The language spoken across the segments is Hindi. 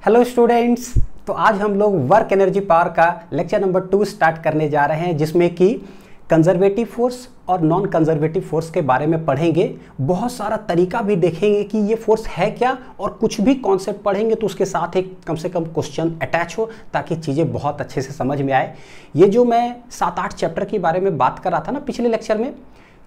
हेलो स्टूडेंट्स, तो आज हम लोग वर्क एनर्जी पावर का लेक्चर नंबर 2 स्टार्ट करने जा रहे हैं, जिसमें कि कंजर्वेटिव फोर्स और नॉन कंजर्वेटिव फोर्स के बारे में पढ़ेंगे। बहुत सारा तरीका भी देखेंगे कि ये फोर्स है क्या, और कुछ भी कॉन्सेप्ट पढ़ेंगे तो उसके साथ एक कम से कम क्वेश्चन अटैच हो, ताकि चीज़ें बहुत अच्छे से समझ में आए। ये जो मैं 7-8 चैप्टर के बारे में बात कर रहा था ना पिछले लेक्चर में,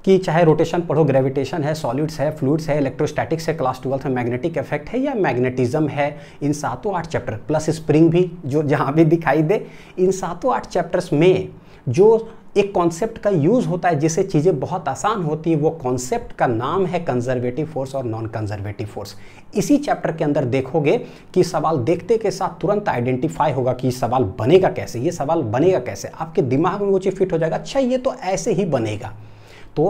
कि चाहे रोटेशन पढ़ो, ग्रेविटेशन है, सॉलिड्स है, फ्लूइड्स है, इलेक्ट्रोस्टैटिक्स है, क्लास 12 में मैग्नेटिक इफेक्ट है या मैग्नेटिज्म है, इन 7-8 चैप्टर प्लस स्प्रिंग भी जो जहाँ भी दिखाई दे, इन 7-8 चैप्टर्स में जो एक कॉन्सेप्ट का यूज़ होता है जिससे चीज़ें बहुत आसान होती है, वो कॉन्सेप्ट का नाम है कंजर्वेटिव फोर्स और नॉन कंजर्वेटिव फोर्स। इसी चैप्टर के अंदर देखोगे कि सवाल देखते के साथ तुरंत आइडेंटिफाई होगा कि सवाल बनेगा कैसे, ये सवाल बनेगा कैसे, आपके दिमाग में वो चीज़ फिट हो जाएगा, अच्छा ये तो ऐसे ही बनेगा। तो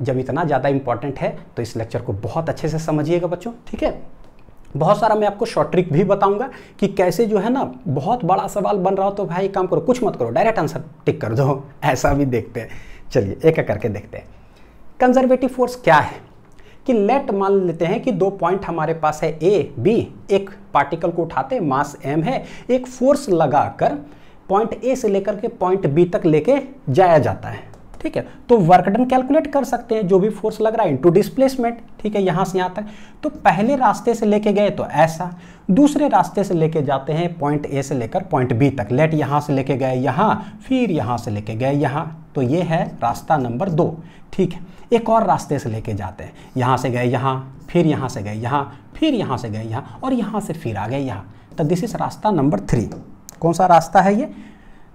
जब इतना ज़्यादा इंपॉर्टेंट है तो इस लेक्चर को बहुत अच्छे से समझिएगा बच्चों, ठीक है। बहुत सारा मैं आपको शॉर्ट ट्रिक भी बताऊंगा कि कैसे जो है ना, बहुत बड़ा सवाल बन रहा हो तो भाई काम करो, कुछ मत करो, डायरेक्ट आंसर टिक कर दो, ऐसा भी देखते हैं। चलिए एक एक करके देखते हैं। कंजर्वेटिव फोर्स क्या है कि लेट मान लेते हैं कि 2 पॉइंट हमारे पास है A, B, एक पार्टिकल को उठाते हैं, मास m है, एक फोर्स लगाकर पॉइंट A से लेकर के पॉइंट B तक लेके जाया जाता है, ठीक है। तो वर्क डन कैलकुलेट कर सकते हैं, जो भी फोर्स लग रहा है इनटू डिस्प्लेसमेंट, ठीक है, यहाँ से यहाँ तक। तो पहले रास्ते से लेके गए तो ऐसा, दूसरे रास्ते से लेके जाते हैं पॉइंट ए से लेकर पॉइंट बी तक, लेट यहाँ से लेके गए यहाँ, फिर यहाँ से लेके गए यहाँ, तो ये है रास्ता नंबर 2, ठीक है। एक और रास्ते से लेके जाते हैं, यहाँ से गए यहाँ, फिर यहाँ से गए यहाँ, फिर यहाँ से गए यहाँ, और यहाँ से फिर आ गए यहाँ, तो दिस इज रास्ता नंबर 3। कौन सा रास्ता है ये?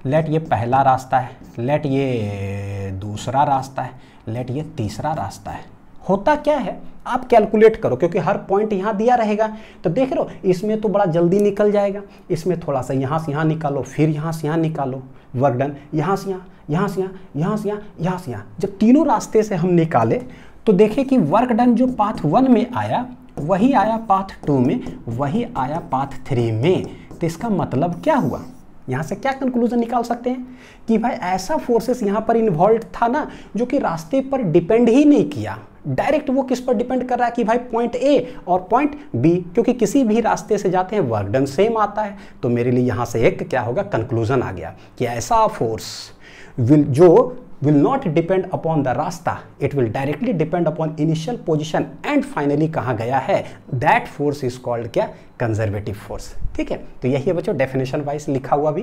लेट ये पहला रास्ता है, लेट ये दूसरा रास्ता है, लेट ये तीसरा रास्ता है। होता क्या है, आप कैलकुलेट करो, क्योंकि हर पॉइंट यहाँ दिया रहेगा, तो देख रहे हो इसमें तो बड़ा जल्दी निकल जाएगा, इसमें थोड़ा सा यहाँ से यहाँ निकालो, फिर यहाँ से यहाँ निकालो, वर्क डन यहाँ से यहाँ, यहाँ से यहाँ, यहाँ से यहाँ, यहाँ से यहाँ। जब तीनों रास्ते से हम निकाले तो देखें कि वर्क डन जो पाथ 1 में आया वही आया पाथ 2 में, वही आया पाथ 3 में। तो इसका मतलब क्या हुआ, यहाँ से क्या कंक्लूजन निकाल सकते हैं कि भाई ऐसा फोर्सेस यहाँ पर इन्वॉल्व था ना, जो कि रास्ते पर डिपेंड ही नहीं किया, डायरेक्ट वो किस पर डिपेंड कर रहा है कि भाई पॉइंट ए और पॉइंट बी, क्योंकि किसी भी रास्ते से जाते हैं वर्क डन सेम आता है। तो मेरे लिए यहाँ से एक क्या होगा, कंक्लूजन आ गया कि ऐसा force will not depend upon the रास्ता, it will directly depend upon initial position and finally कहाँ गया है, that force is called क्या, conservative force, ठीक है। तो यही है बच्चों डेफिनेशन वाइज लिखा हुआ भी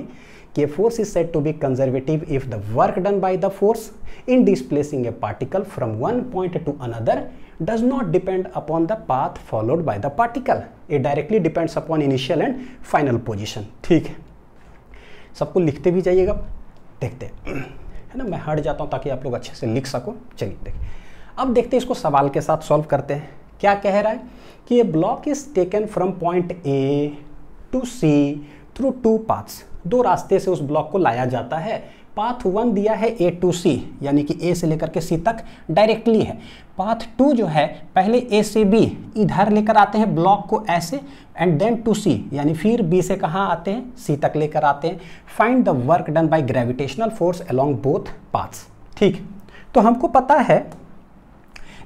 कि force is said to be conservative if the work done by the force in displacing a particle from one point to another does not depend upon the path followed by the particle, it directly depends upon initial and final position, ठीक है। सबको लिखते भी जाइएगा, देखते हैं, है ना, मैं हट जाता हूँ ताकि आप लोग अच्छे से लिख सको। चलिए देखिए, अब देखते हैं इसको सवाल के साथ सॉल्व करते हैं। क्या कह रहा है कि ये block is taken from point A to C through 2 paths, 2 रास्ते से उस ब्लॉक को लाया जाता है। पाथ 1 दिया है ए टू सी, यानी कि ए से लेकर के सी तक डायरेक्टली है। पाथ 2 जो है, पहले ए से बी इधर लेकर आते हैं ब्लॉक को ऐसे, एंड देन टू सी, यानी फिर बी से कहाँ आते हैं, सी तक लेकर आते हैं। Find the work done by gravitational force along both paths, ठीक। तो हमको पता है,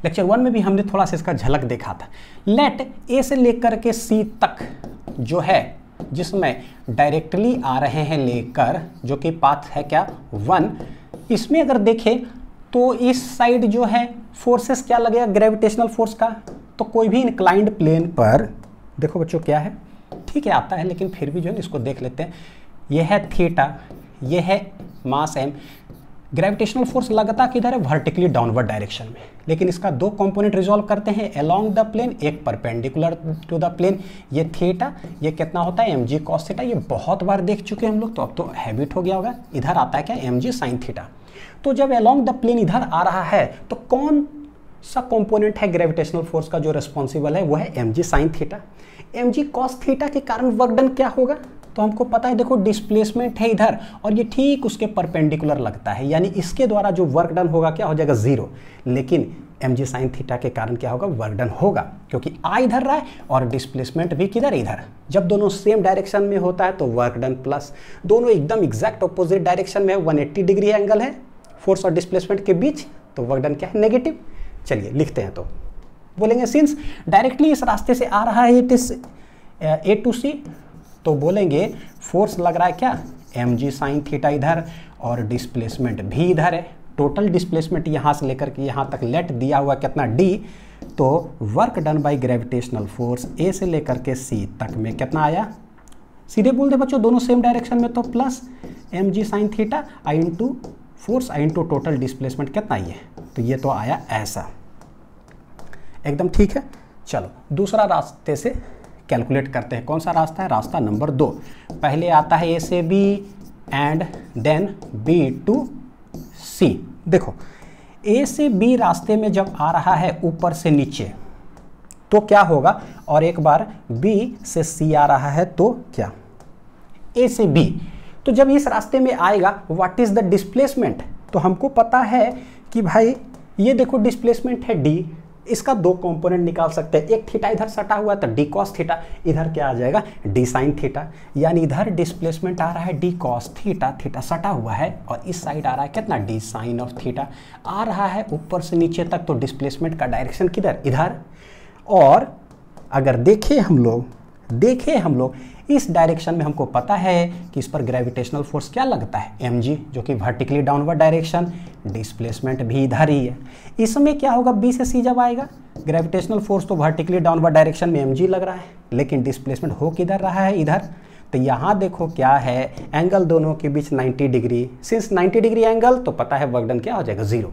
लेक्चर 1 में भी हमने थोड़ा सा इसका झलक देखा था। लेट ए से लेकर के सी तक जो है, जिसमें डायरेक्टली आ रहे हैं लेकर, जो कि पाथ है क्या, 1, इसमें अगर देखें तो इस साइड जो है फोर्सेस क्या लगेगा ग्रेविटेशनल फोर्स का, तो कोई भी इंक्लाइंड प्लेन पर, देखो बच्चों क्या है, ठीक है आता है, लेकिन फिर भी जो है इसको देख लेते हैं। ये है थीटा, ये है मास m, ग्रेविटेशनल फोर्स लगता किधर है, वर्टिकली डाउनवर्ड डायरेक्शन में, लेकिन इसका 2 कंपोनेंट रिजॉल्व करते हैं अलोंग द प्लेन, एक परपेंडिकुलर टू द प्लेन। ये थीटा, ये कितना होता है mg cos थीटा, ये बहुत बार देख चुके हैं हम लोग, तो अब तो हैबिट हो गया होगा। इधर आता है क्या, mg sin थीटा। तो जब अलोंग द प्लेन इधर आ रहा है तो कौन सा कंपोनेंट है ग्रेविटेशनल फोर्स का जो रिस्पॉन्सिबल है, वो है mg sin theta. mg cos theta के कारण वर्क डन क्या होगा, तो हमको पता है, देखो डिस्प्लेसमेंट है इधर और ये ठीक उसके परपेंडिकुलर लगता है, यानी इसके द्वारा जो वर्क डन होगा क्या हो जाएगा, 0। लेकिन mg sin थीटा के कारण क्या होगा, वर्क डन होगा, क्योंकि आ इधर रहा है और डिस्प्लेसमेंट भी किधर, इधर। जब दोनों सेम डायरेक्शन में होता है तो वर्क डन प्लस, दोनों एकदम एग्जैक्ट ऑपोजिट डायरेक्शन में 180 डिग्री एंगल है फोर्स और डिस्प्लेसमेंट के बीच, तो वर्क डन क्या है, नेगेटिव। चलिए लिखते हैं, तो बोलेंगे सिंस डायरेक्टली इस रास्ते से आ रहा है, इट इज ए टू सी तो बोलेंगे फोर्स लग रहा है क्या, mg साइन थीटा इधर और डिस्प्लेसमेंट भी इधर है। टोटल डिस्प्लेसमेंट यहाँ से लेकर के यहाँ तक लेट दिया हुआ कितना d, तो work done by gravitational force a से लेकर के c तक में कितना आया, सीधे बोल दे बच्चों दोनों सेम डायरेक्शन में, तो प्लस mg साइन थीटा आई इंटू फोर्स आई इंटू टोटल डिस्प्लेसमेंट कितना ही है, तो ये तो आया ऐसा, एकदम ठीक है। चलो दूसरा रास्ते से कैलकुलेट करते हैं। कौन सा रास्ता है, रास्ता नंबर 2। पहले आता है ए से B and then B to C. देखो ए से बी रास्ते में जब आ रहा है ऊपर से नीचे तो क्या होगा, और एक बार बी से सी आ रहा है तो क्या, ए से बी, तो जब इस रास्ते में आएगा व्हाट इज द डिस्प्लेसमेंट, तो हमको पता है कि भाई ये देखो डिस्प्लेसमेंट है डी, इसका दो कंपोनेंट निकाल सकते हैं, एक थीटा इधर सटा हुआ है तो डी कॉस थीटा, इधर क्या आ जाएगा डी साइन थीटा, यानी इधर डिस्प्लेसमेंट आ रहा है डी कॉस थीटा, थीटा सटा हुआ है, और इस साइड आ रहा है कितना डी साइन ऑफ थीटा, आ रहा है ऊपर से नीचे तक, तो डिस्प्लेसमेंट का डायरेक्शन किधर, इधर। और अगर देखें हम लोग इस डायरेक्शन में हमको पता है कि इस पर ग्रेविटेशनल फोर्स क्या लगता है, mg, जो कि वर्टिकली डाउनवर्ड डायरेक्शन, डिस्प्लेसमेंट भी इधर ही है। इसमें क्या होगा, b से c जब आएगा, ग्रेविटेशनल फोर्स तो वर्टिकली डाउनवर्ड डायरेक्शन में mg लग रहा है, लेकिन डिस्प्लेसमेंट हो किधर रहा है, इधर। तो यहाँ देखो क्या है, एंगल दोनों के बीच 90 डिग्री, सिंस 90 डिग्री एंगल तो पता है वर्क डन क्या हो जाएगा, 0।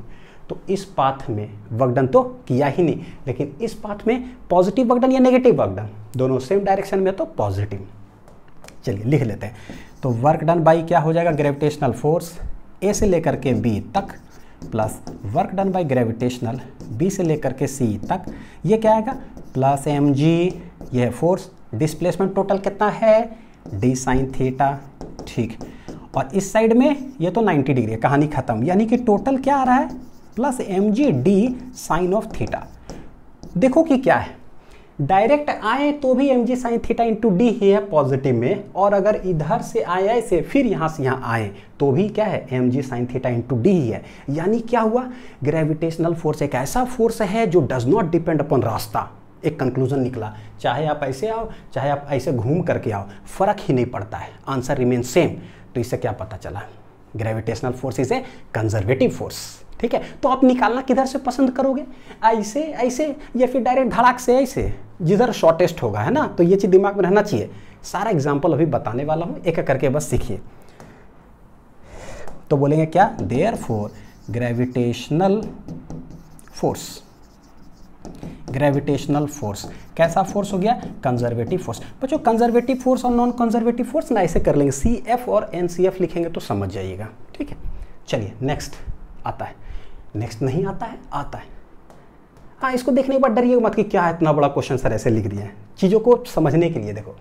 तो इस पाथ में वर्क डन तो किया ही नहीं, लेकिन इस पाथ में पॉजिटिव वर्क डन या नेगेटिव वर्क डन, दोनों सेम डायरेक्शन में तो पॉजिटिव। चलिए लिख लेते हैं, तो वर्क डन बाई क्या हो जाएगा, ग्रेविटेशनल फोर्स ए से लेकर के बी तक plus work done by gravitational B से लेकर के सी तक, ये क्या आएगा प्लस mg, ये है फोर्स, डिस्प्लेसमेंट टोटल कितना है डी साइन थीटा, ठीक। और इस साइड में ये तो 90 डिग्री है, कहानी खत्म, यानी कि टोटल क्या आ रहा है plus mg D sine of theta. देखो कि क्या है, डायरेक्ट आए तो भी mg sine theta into D ही है पॉजिटिव में, और अगर इधर से आए ऐसे फिर यहाँ से यहाँ आए तो भी क्या है mg sine theta into D ही है। यानी क्या हुआ, ग्रेविटेशनल फोर्स एक ऐसा फोर्स है जो डज नॉट डिपेंड अपॉन रास्ता। एक कंक्लूजन निकला, चाहे आप ऐसे आओ चाहे आप ऐसे घूम करके आओ, फर्क ही नहीं पड़ता है, आंसर रिमेन सेम। तो इससे क्या पता चला, gravitational force is a conservative force, ठीक है। तो आप निकालना किधर से पसंद करोगे, ऐसे ऐसे या फिर डायरेक्ट धड़ाक से ऐसे, जिधर शॉर्टेस्ट होगा, है ना। तो ये चीज दिमाग में रहना चाहिए। सारा एग्जांपल अभी बताने वाला हूं, एक एक करके बस सीखिए। तो बोलेंगे क्या, देयरफॉर ग्रेविटेशनल फोर्स कैसा फोर्स हो गया, कंजर्वेटिव फोर्स। बच्चों कंजर्वेटिव फोर्स और नॉन कंजर्वेटिव फोर्स ना ऐसे कर लेंगे, CF और NCF लिखेंगे तो समझ जाइएगा, ठीक है। चलिए नेक्स्ट आता है, नेक्स्ट नहीं आता है, आता है। हाँ, इसको देखने के बाद डरिए मत कि क्या है इतना बड़ा क्वेश्चन सर ऐसे लिख दिया है, चीज़ों को समझने के लिए। देखो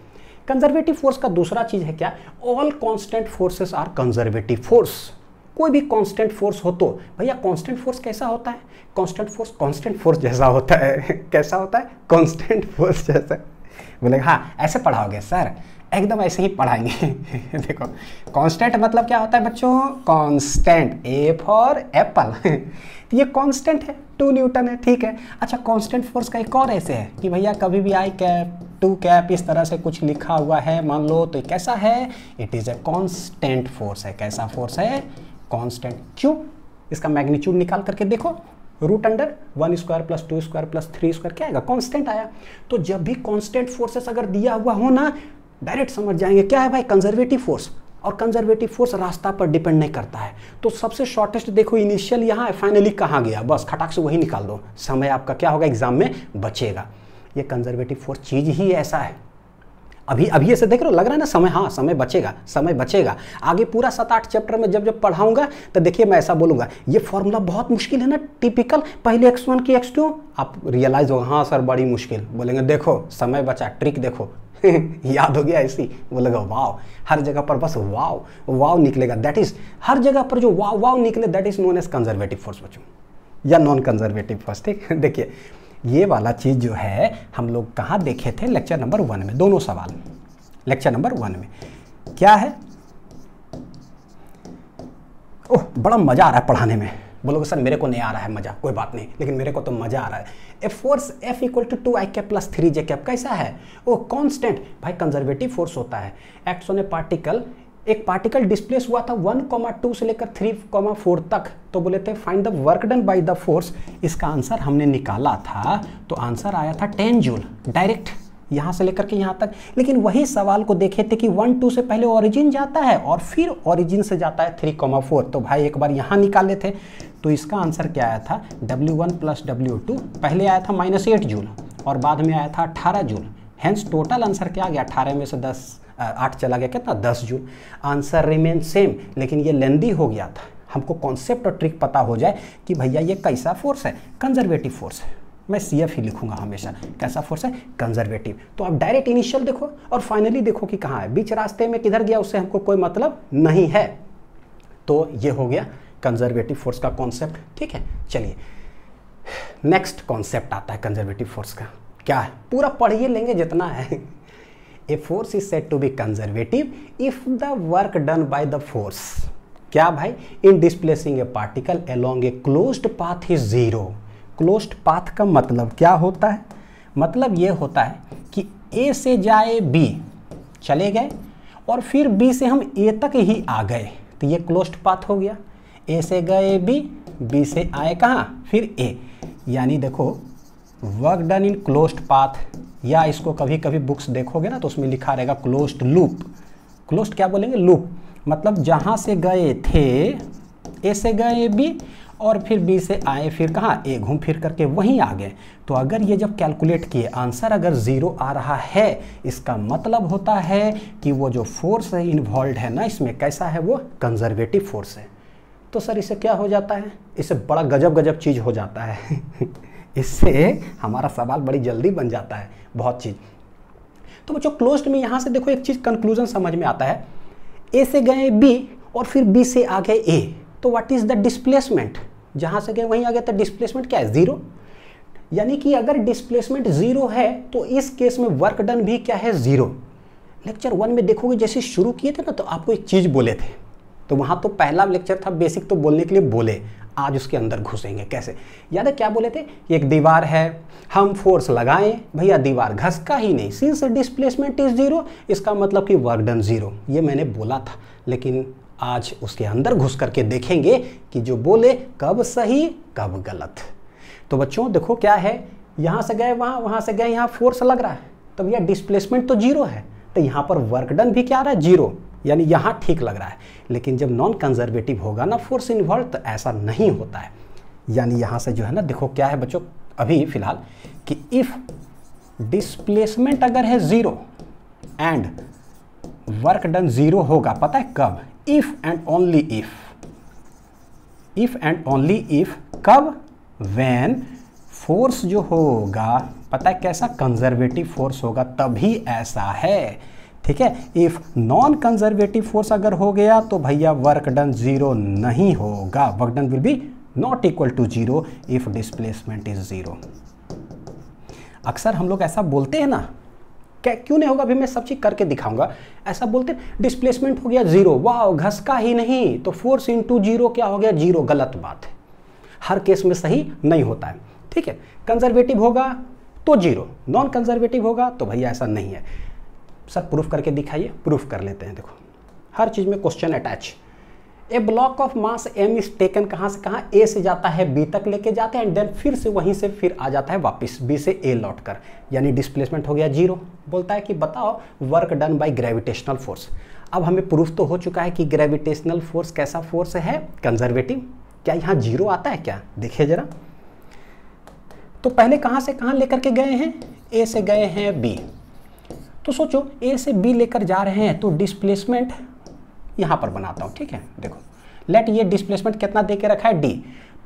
कंजर्वेटिव फोर्स का दूसरा चीज़ है क्या, all constant forces are conservative force. कोई भी कांस्टेंट फोर्स हो तो भैया कांस्टेंट फोर्स कैसा होता है, कांस्टेंट फोर्स कांस्टेंट फोर्स जैसा होता है। कैसा होता है, कांस्टेंट फोर्स जैसा। बोले हाँ ऐसे पढ़ाओगे सर, एकदम ऐसे ही पढ़ाएंगे। देखो कांस्टेंट मतलब क्या होता है बच्चों, कांस्टेंट, ए फॉर एप्पल। ये कांस्टेंट है, 2 न्यूटन है, ठीक है। अच्छा कांस्टेंट फोर्स का एक और ऐसे है कि भैया कभी भी आई कैप 2 कैप इस तरह से कुछ लिखा हुआ है मान लो, तो कैसा है, it is a constant force है। कैसा फोर्स है, कांस्टेंट। क्यों, इसका मैग्नीट्यूड निकाल करके देखो, root under 1 square plus 2 square plus 3 square क्या आएगा, कांस्टेंट आया। तो जब भी कांस्टेंट फोर्सेस अगर दिया हुआ हो ना, डायरेक्ट समझ जाएंगे क्या है भाई, कंजर्वेटिव फोर्स। और कंजर्वेटिव फोर्स रास्ता पर डिपेंड नहीं करता है। तो सबसे शॉर्टेस्ट देखो, इनिशियल यहाँ है, फाइनली कहाँ गया, बस खटाक से वही निकाल दो, समय आपका क्या होगा एग्जाम में बचेगा। ये कंजर्वेटिव फोर्स चीज ही ऐसा है। अभी ऐसे देख रहे हो, लग रहा है ना समय, हाँ समय बचेगा, समय बचेगा। आगे पूरा 7-8 चैप्टर में जब पढ़ाऊंगा तो देखिए मैं ऐसा बोलूंगा, ये फॉर्मूला बहुत मुश्किल है ना, टिपिकल, पहले x1 की x2, आप रियलाइज होगा हाँ सर बड़ी मुश्किल। बोलेंगे देखो समय बचा, ट्रिक देखो। याद हो गया ऐसी, बोलेगा वाव, हर जगह पर बस वाव वाव निकलेगा, दैट इज हर जगह पर जो वाव वाव निकले that is known as conservative force बच्चों, या नॉन कंजर्वेटिव फोर्स, ठीक। देखिए ये वाला चीज जो है हम लोग कहाँ देखे थे, लेक्चर नंबर 1 में, दोनों सवाल लेक्चर नंबर 1 में क्या है। ओह बड़ा मजा आ रहा है पढ़ाने में, बोलोगे सर मेरे को नहीं आ रहा है मजा, कोई बात नहीं, लेकिन मेरे को तो मजा आ रहा है। A force F = 2i cap plus 3j cap कैसा है? वो कांस्टेंट भाई कंजर्वेटिव फोर्स होता है। एक्ट्स ऑन ए पार्टिकल, एक पार्टिकल डिस्प्लेस हुआ था 1,2 से लेकर 3,4 तक, तो बोले थे find the work done by the force. इसका आंसर हमने निकाला था, तो आंसर आया था 10 जूल डायरेक्ट यहाँ से लेकर के यहाँ तक। लेकिन वही सवाल को देखे थे कि 1, 2 से पहले ओरिजिन जाता है और फिर ओरिजिन से जाता है 3,4, तो भाई एक बार यहाँ निकाले थे। तो इसका आंसर क्या आया था? W1 + W2 पहले आया था -8 जूल और बाद में आया था 18 जूल। हेंस टोटल आंसर क्या आ गया? 18 में से 8 चला गया, कितना? 10 जूल। आंसर रिमेन सेम, लेकिन ये लेंदी हो गया था। हमको कॉन्सेप्ट और ट्रिक पता हो जाए कि भैया ये कैसा फोर्स है? कंजर्वेटिव फोर्स है। मैं CF ही लिखूंगा हमेशा। कैसा फोर्स है? कंजर्वेटिव। तो आप डायरेक्ट इनिशियल देखो और फाइनली देखो कि कहाँ है, बीच रास्ते में किधर गया उससे हमको कोई मतलब नहीं है। तो ये हो गया कंजर्वेटिव फोर्स का कॉन्सेप्ट। ठीक है, चलिए नेक्स्ट कॉन्सेप्ट आता है कंजर्वेटिव फोर्स का। क्या है? पूरा पढ़िए लेंगे जितना है। A force is said to be conservative if the work done by the force, क्या भाई? In displacing a particle along a closed path is zero. Closed path का मतलब क्या होता है? मतलब ये होता है कि A से जाए B, चले गए और फिर B से हम A तक ही आ गए, तो ये क्लोज्ड पाथ हो गया। A से गए B, B से आए कहाँ? फिर A। यानी देखो वर्क डन इन क्लोज्ड पाथ, या इसको कभी कभी बुक्स देखोगे ना तो उसमें लिखा रहेगा क्लोज्ड लूप। क्लोज्ड क्या बोलेंगे? लूप। मतलब जहाँ से गए थे A से गए B और फिर B से आए फिर कहाँ? A, घूम फिर करके वहीं आ गए। तो अगर ये जब कैलकुलेट किए आंसर अगर 0 आ रहा है, इसका मतलब होता है कि वो जो फोर्स है इन्वॉल्व है ना इसमें, कैसा है? वो कंजर्वेटिव फोर्स है। तो सर इससे क्या हो जाता है? इससे बड़ा गजब गजब चीज़ हो जाता है। इससे हमारा सवाल बड़ी जल्दी बन जाता है, बहुत चीज़। तो बच्चों क्लोज्ड में यहाँ से देखो एक चीज़ कंक्लूजन समझ में आता है। A से गए B और फिर B से आ गए A, तो व्हाट इज द डिस्प्लेसमेंट? जहां से गए वहीं आ गए, तो डिस्प्लेसमेंट क्या है? 0। यानी कि अगर डिस्प्लेसमेंट 0 है तो इस केस में वर्क डन भी क्या है? 0। लेक्चर 1 में देखोगे जैसे शुरू किए थे ना, तो आपको एक चीज बोले थे, तो वहां तो पहला लेक्चर था बेसिक, तो बोलने के लिए बोले। आज उसके अंदर घुसेंगे कैसे। याद है क्या बोले थे? एक दीवार है, हम फोर्स लगाएं, भैया दीवार घसका ही नहीं, सिंस डिस्प्लेसमेंट इज 0, इसका मतलब कि वर्क डन 0। ये मैंने बोला था, लेकिन आज उसके अंदर घुस करके देखेंगे कि जो बोले कब सही कब गलत। तो बच्चों देखो क्या है, यहाँ से गए वहाँ, वहाँ से गए यहाँ, फोर्स लग रहा है, तो भैया डिस्प्लेसमेंट तो 0 है, तो यहाँ पर वर्क डन भी क्या आ रहा है? 0। यानी यहाँ ठीक लग रहा है। लेकिन जब नॉन कंजर्वेटिव होगा ना फोर्स इन्वॉल्व, तो ऐसा नहीं होता है। यानी यहाँ से जो है ना, देखो क्या है बच्चों अभी फिलहाल कि इफ डिस्प्लेसमेंट अगर है 0 एंड वर्क डन 0 होगा, पता है कब? If and only if. If and only if कब? व्हेन फोर्स जो होगा, पता है कैसा? कंजर्वेटिव फोर्स होगा, तभी ऐसा है। ठीक है, इफ नॉन कंजर्वेटिव फोर्स अगर हो गया तो भैया वर्क डन 0 नहीं होगा। Work done will be not equal to 0 if displacement is 0। अक्सर हम लोग ऐसा बोलते हैं ना, क्या क्यों नहीं होगा? अभी मैं सब चीज करके दिखाऊंगा। ऐसा बोलते डिस्प्लेसमेंट हो गया 0, वाह घसका ही नहीं, तो फोर्स इंटू 0 क्या हो गया? 0। गलत बात है, हर केस में सही नहीं होता है। ठीक है, कंजर्वेटिव होगा तो 0, नॉन कंजर्वेटिव होगा तो भैया ऐसा नहीं है। सर प्रूफ करके दिखाइए। प्रूफ कर लेते हैं। देखो हर चीज में question attach. A block of mass m is taken, कहाँ से कहाँ? A से जाता है B तक लेके जाते हैं एंड देन फिर से वहीं से फिर आ जाता है वापस B से A लौट कर, यानी डिस्प्लेसमेंट हो गया 0। बोलता है कि बताओ work done by gravitational force. अब हमें प्रूफ तो हो चुका है कि ग्रेविटेशनल फोर्स कैसा फोर्स है? कंजर्वेटिव। क्या यहाँ 0 आता है क्या? देखिए जरा। तो पहले कहाँ से कहाँ लेकर के गए हैं? A से गए हैं B। तो सोचो A से B लेकर जा रहे हैं, तो डिस्प्लेसमेंट यहाँ पर बनाता हूँ। ठीक है, देखो लेट ये डिस्प्लेसमेंट कितना दे के रखा है? D।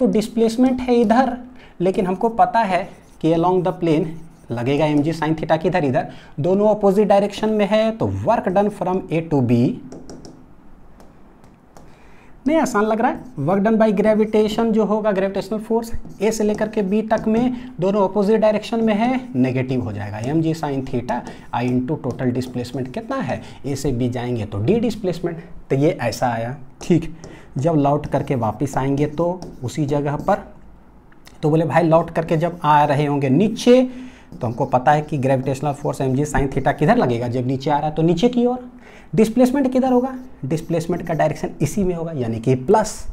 तो डिस्प्लेसमेंट है इधर, लेकिन हमको पता है कि अलोंग द प्लेन लगेगा mg sin थीटा किधर? इधर। दोनों अपोजिट डायरेक्शन में है, तो work done from A to B। नहीं आसान लग रहा है? वर्क डन बाय ग्रेविटेशन जो होगा, ग्रेविटेशनल फोर्स A से लेकर के B तक में दोनों अपोजिट डायरेक्शन में है, नेगेटिव हो जाएगा। mg sin theta I into total displacement कितना है? A से B जाएंगे तो D डिस्प्लेसमेंट, तो ये ऐसा आया। ठीक, जब लौट करके वापस आएंगे तो उसी जगह पर, तो बोले भाई लौट करके जब आ रहे होंगे नीचे, तो हमको पता है कि gravitational force mg sine theta किधर लगेगा, जब नीचे आ रहा है तो नीचे की ओर। डिस्प्लेसमेंट किधर होगा, डिस्प्लेसमेंट का डायरेक्शन इसी में होगा, यानी कि प्लस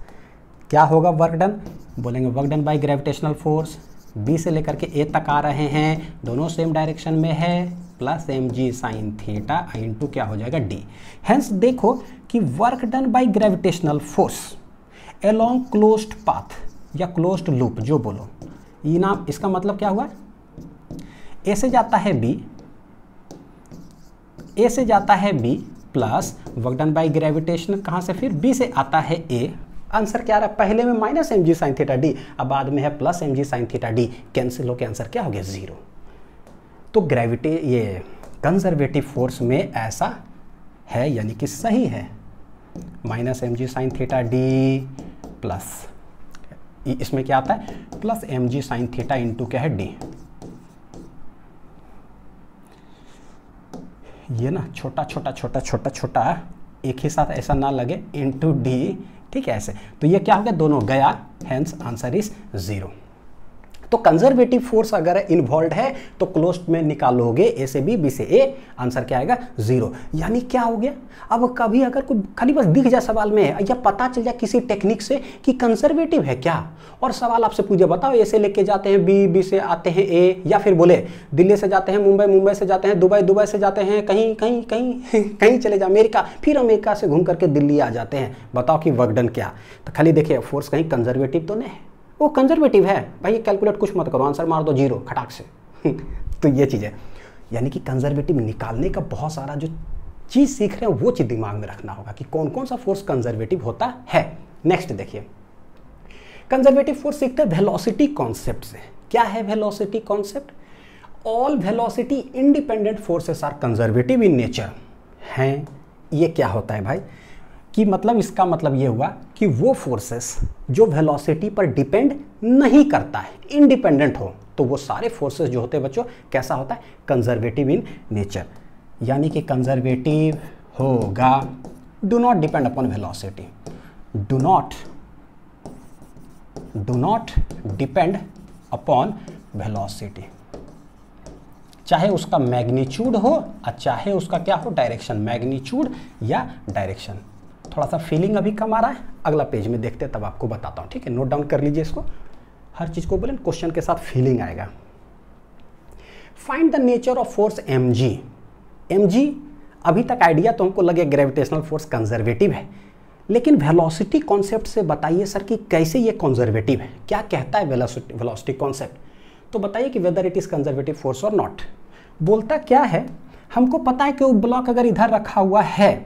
क्या होगा वर्क डन, बोलेंगे work done by gravitational force, B से लेकर के ए तक आ रहे हैं, दोनों सेम डायरेक्शन में है, plus mg sine theta into क्या हो जाएगा डी। हेंस देखो कि work done by gravitational force along closed path या क्लोज्ड लूप जो बोलो, ये नाम, इसका मतलब क्या हुआ, ए से जाता है बी, ए से जाता है B plus work done by gravitation कहाँ से, फिर बी से आता है ए। आंसर क्या आ रहा है, पहले में minus mg sine theta D, अब बाद में है plus mg sine theta D, cancel होकर आंसर क्या हो गया 0। तो ग्रेविटी ये कंजर्वेटिव फोर्स में ऐसा है, यानी कि सही है, minus mg sine theta D plus इसमें क्या आता है plus mg sine theta into क्या है डी। ये ना छोटा छोटा छोटा छोटा छोटा एक ही साथ ऐसा ना लगे, इंटू डी, ठीक है ऐसे, तो ये क्या हो गया, दोनों गया, हेंस आंसर इज 0। तो कंजर्वेटिव फोर्स अगर इन्वॉल्व है तो क्लोज्ड में निकालोगे ए से बी से ए, आंसर क्या आएगा 0। यानी क्या हो गया, अब कभी अगर कोई खाली बस दिख जाए सवाल में या पता चल जाए किसी टेक्निक से कि कंजर्वेटिव है क्या, और सवाल आपसे पूछे बताओ ए से लेके जाते हैं बी से आते हैं ए, या फिर बोले दिल्ली से जाते हैं मुंबई से जाते हैं दुबई से जाते हैं कहीं कहीं कहीं कहीं चले जाओ अमेरिका, फिर अमेरिका से घूम करके दिल्ली आ जाते हैं, बताओ कि वर्क डन क्या। तो खाली देखिए फोर्स कहीं कंजर्वेटिव तो नहीं है, वो कंजर्वेटिव है भाई, कैलकुलेट कुछ मत करो, आंसर मार दो 0 खटाक से। तो ये चीज़ है, यानी कि कंजर्वेटिव निकालने का बहुत सारा जो चीज़ सीख रहे हैं वो चीज़ दिमाग में रखना होगा कि कौन कौन सा फोर्स कंजर्वेटिव होता है। नेक्स्ट देखिए, कंजर्वेटिव फोर्स सीखते हैं वेलोसिटी कॉन्सेप्ट से। क्या है velocity concept, all velocity independent forces are conservative in nature हैं। ये क्या होता है भाई, कि मतलब इसका मतलब ये हुआ कि वो फोर्सेस जो वेलोसिटी पर डिपेंड नहीं करता है, इंडिपेंडेंट हो, तो वो सारे फोर्सेस जो होते हैं बच्चों कैसा होता है, कंजर्वेटिव इन नेचर। यानी कि कंजर्वेटिव होगा do not depend upon velocity, do not depend upon velocity, चाहे उसका मैग्नीट्यूड हो और चाहे उसका क्या हो डायरेक्शन, मैग्नीट्यूड या डायरेक्शन। थोड़ा सा फीलिंग अभी कम आ रहा है, अगला पेज में देखते हैं तब आपको बताता हूँ, ठीक है, नोट डाउन कर लीजिए इसको, हर चीज़ को बोले क्वेश्चन के साथ फीलिंग आएगा। Find the nature of force mg। mg अभी तक आइडिया तो हमको लगे ग्रेविटेशनल फोर्स कंजर्वेटिव है, लेकिन वेलोसिटी कॉन्सेप्ट से बताइए सर कि कैसे ये कंजर्वेटिव है, क्या कहता है वेलोसिटी कॉन्सेप्ट, तो बताइए कि whether it is conservative force और नॉट। बोलता क्या है, हमको पता है कि वो ब्लॉक अगर इधर रखा हुआ है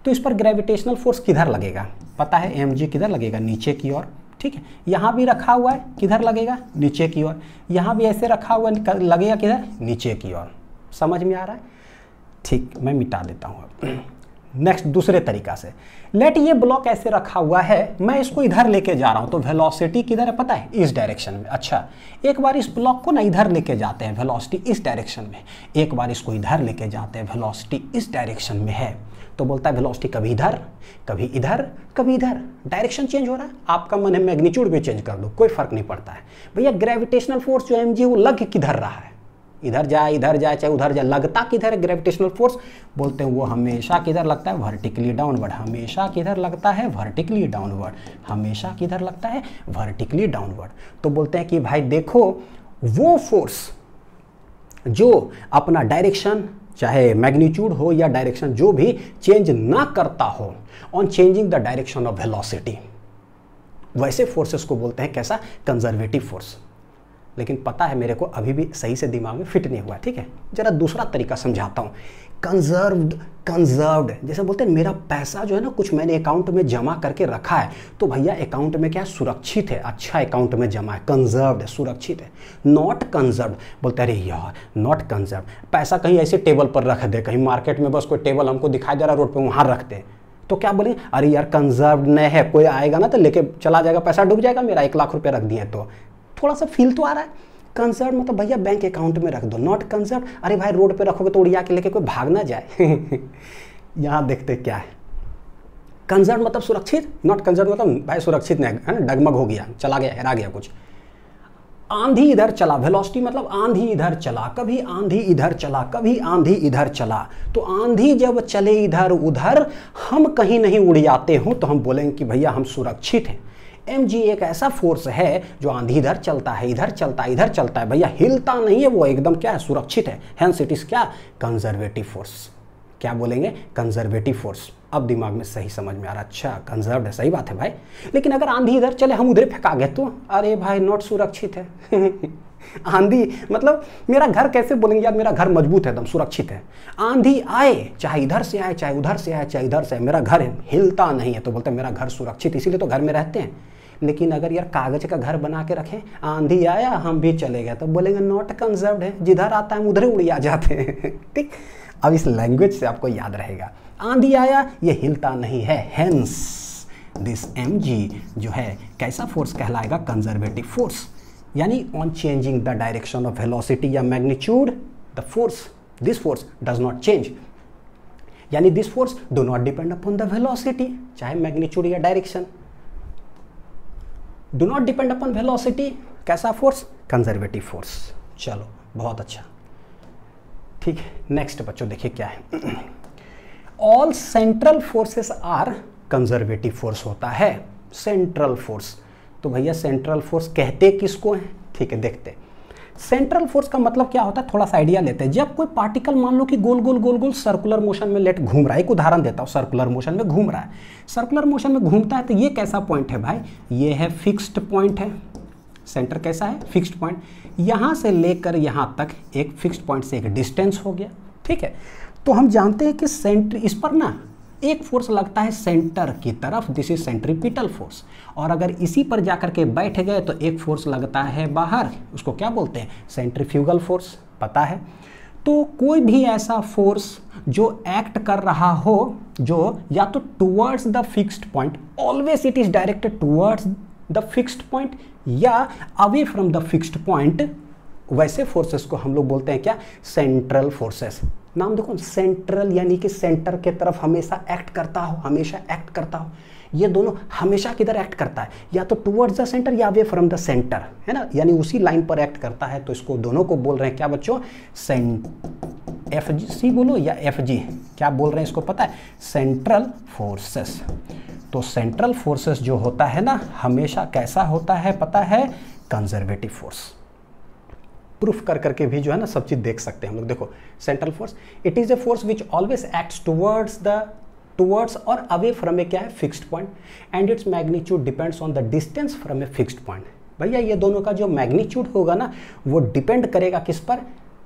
तो इस पर ग्रेविटेशनल फोर्स किधर लगेगा, पता है mg किधर लगेगा, नीचे की ओर, ठीक है। यहाँ भी रखा हुआ है, किधर लगेगा, नीचे की ओर, यहाँ भी ऐसे रखा हुआ लगेगा किधर, नीचे की ओर। समझ में आ रहा है, ठीक, मैं मिटा देता हूँ अब। नेक्स्ट दूसरे तरीका से, लेट ये ब्लॉक ऐसे रखा हुआ है, मैं इसको इधर लेके जा रहा हूँ, तो वेलोसिटी किधर है पता है, इस डायरेक्शन में। अच्छा, एक बार इस ब्लॉक को ना इधर लेके जाते हैं, वेलोसिटी इस डायरेक्शन में, एक बार इसको इधर लेके जाते हैं, वेलोसिटी इस डायरेक्शन में है, तो बोलता है वेलोसिटी कभी इधर कभी इधर कभी इधर, डायरेक्शन चेंज हो रहा है, आपका मन है मैग्नीट्यूड भी चेंज कर दो, कोई फर्क नहीं पड़ता है भैया। ग्रेविटेशनल फोर्स जो mg वो लग किधर रहा है, इधर जाए चाहे उधर जाए, लगता किधर है ग्रेविटेशनल फोर्स, बोलते हैं वो हमेशा किधर लगता है, वर्टिकली डाउनवर्ड, हमेशा किधर लगता है, वर्टिकली डाउनवर्ड, हमेशा किधर लगता है, वर्टिकली डाउनवर्ड। तो बोलते हैं कि भाई देखो वो फोर्स जो अपना डायरेक्शन चाहे मैग्नीट्यूड हो या डायरेक्शन जो भी चेंज ना करता हो on changing the direction of velocity, वैसे फोर्सेस को बोलते हैं कैसा, कंजर्वेटिव फोर्स। लेकिन पता है मेरे को अभी भी सही से दिमाग में फिट नहीं हुआ, ठीक है, जरा दूसरा तरीका समझाता हूँ। कंजर्व्ड जैसे बोलते हैं मेरा पैसा जो है ना कुछ मैंने अकाउंट में जमा करके रखा है, तो भैया अकाउंट में क्या सुरक्षित है, अच्छा अकाउंट में जमा है, कंजर्व्ड है, सुरक्षित है। नॉट कंजर्व्ड बोलते हैं अरे यार नॉट कंजर्व्ड, पैसा कहीं ऐसे टेबल पर रख दे, कहीं मार्केट में बस कोई टेबल हमको दिखाई दे रहा रोड पर वहाँ रख दे, तो क्या बोलेंगे अरे यार कंजर्व्ड नहीं है, कोई आएगा ना तो लेके चला जाएगा, पैसा डूब जाएगा मेरा, 1 लाख रुपये रख दिए। तो थोड़ा सा फील तो आ रहा है। कंजर्व मतलब भैया बैंक अकाउंट में रख दो, नॉट कंजर्व अरे भाई रोड पे रखोगे तो उड़िया के लेके कोई भाग ना जाए। यहाँ देखते क्या है, कंजर्व मतलब सुरक्षित, नॉट कंजर्व मतलब भाई सुरक्षित नहीं है ना, डगमग हो गया, चला गया, हेरा गया कुछ। आंधी इधर चला, वेलोसिटी मतलब आंधी इधर चला, कभी आंधी इधर चला, कभी आंधी इधर चला। तो आंधी जब चले इधर उधर, हम कहीं नहीं उड़ जाते हो, तो हम बोलेंगे कि भैया हम सुरक्षित हैं। mg एक ऐसा फोर्स है जो आंधी इधर चलता है, इधर चलता है, इधर चलता है, भैया हिलता नहीं है, वो एकदम क्या है, सुरक्षित है। हेंस इट इज क्या, कंजर्वेटिव फोर्स। क्या बोलेंगे, कंजर्वेटिव फोर्स। अब दिमाग में सही समझ में आ रहा, अच्छा कंजर्व्ड है, सही बात है भाई। लेकिन अगर आंधी इधर चले, हम उधर फेंका गए तो अरे भाई नॉट सुरक्षित है। आंधी मतलब मेरा घर कैसे बोलेंगे यार, मेरा घर मजबूत है, एकदम सुरक्षित है। आंधी आए, चाहे इधर से आए, चाहे उधर से आए, चाहे इधर से आए, मेरा घर हिलता नहीं है, तो बोलते हैं मेरा घर सुरक्षित, इसीलिए तो घर में रहते हैं। लेकिन अगर यार कागज का घर बना के रखें, आंधी आया हम भी चले गए, तो बोलेंगे नॉट कंजर्व्ड है, जिधर आता है हम उधर ही उड़ जाते हैं। ठीक, अब इस लैंग्वेज से आपको याद रहेगा, आंधी आया ये हिलता नहीं है, हेंस दिस mg जो है कैसा फोर्स कहलाएगा, कंजर्वेटिव फोर्स। यानी on changing the direction of velocity या magnitude, the force, this force does not change. यानी this force do not depend upon the velocity, चाहे मैग्नीट्यूड या direction, do not depend upon velocity. कैसा फोर्स, कंजर्वेटिव फोर्स। चलो बहुत अच्छा, ठीक है। नेक्स्ट बच्चों देखिए क्या है, all central forces are conservative force होता है, सेंट्रल फोर्स। तो भैया सेंट्रल फोर्स कहते किसको हैं, ठीक है देखते हैं। सेंट्रल फोर्स का मतलब क्या होता है, थोड़ा सा आइडिया लेते हैं। जब कोई पार्टिकल मान लो कि गोल गोल गोल गोल सर्कुलर मोशन में लेट घूम रहा है, एक उदाहरण देता हूँ, सर्कुलर मोशन में घूम रहा है, सर्कुलर मोशन में घूमता है, तो ये कैसा पॉइंट है भाई, ये है फिक्स्ड पॉइंट है। सेंटर कैसा है, फिक्स्ड पॉइंट। यहाँ से लेकर यहाँ तक एक फिक्स्ड पॉइंट से एक डिस्टेंस हो गया, ठीक है। तो हम जानते हैं कि सेंटर, इस पर ना एक फोर्स लगता है सेंटर की तरफ, दिस इज सेंट्रीपिटल फोर्स। और अगर इसी पर जाकर के बैठ गए तो एक फोर्स लगता है बाहर, उसको क्या बोलते हैं, सेंट्रीफ्यूगल फोर्स, पता है। तो कोई भी ऐसा फोर्स जो एक्ट कर रहा हो, जो या तो towards the fixed point, always it is directed towards the fixed point, या away from the fixed point, वैसे फोर्सेस को हम लोग बोलते हैं क्या, सेंट्रल फोर्सेस। नाम देखो, सेंट्रल यानी कि सेंटर के तरफ हमेशा एक्ट करता हो, हमेशा एक्ट करता हो। ये दोनों हमेशा किधर एक्ट करता है, या तो टुवर्ड्स द सेंटर या अवे फ्रॉम द सेंटर, है ना, यानी उसी लाइन पर एक्ट करता है। तो इसको दोनों को बोल रहे हैं क्या बच्चों, एफजी बोलो या एफजी, क्या बोल रहे हैं इसको पता है, सेंट्रल फोर्सेस। तो सेंट्रल फोर्सेस जो होता है ना, हमेशा कैसा होता है पता है, कंजर्वेटिव फोर्स। प्रूफ कर करके भी जो है ना सब चीज देख सकते हैं हम लोग। देखो central force, it is a force which always acts towards और अवे फ्रॉम ए क्या है, fixed point, and its magnitude depends on the distance from a fixed point. भैया ये दोनों का जो मैग्नीट्यूड होगा ना, वो डिपेंड करेगा किस पर,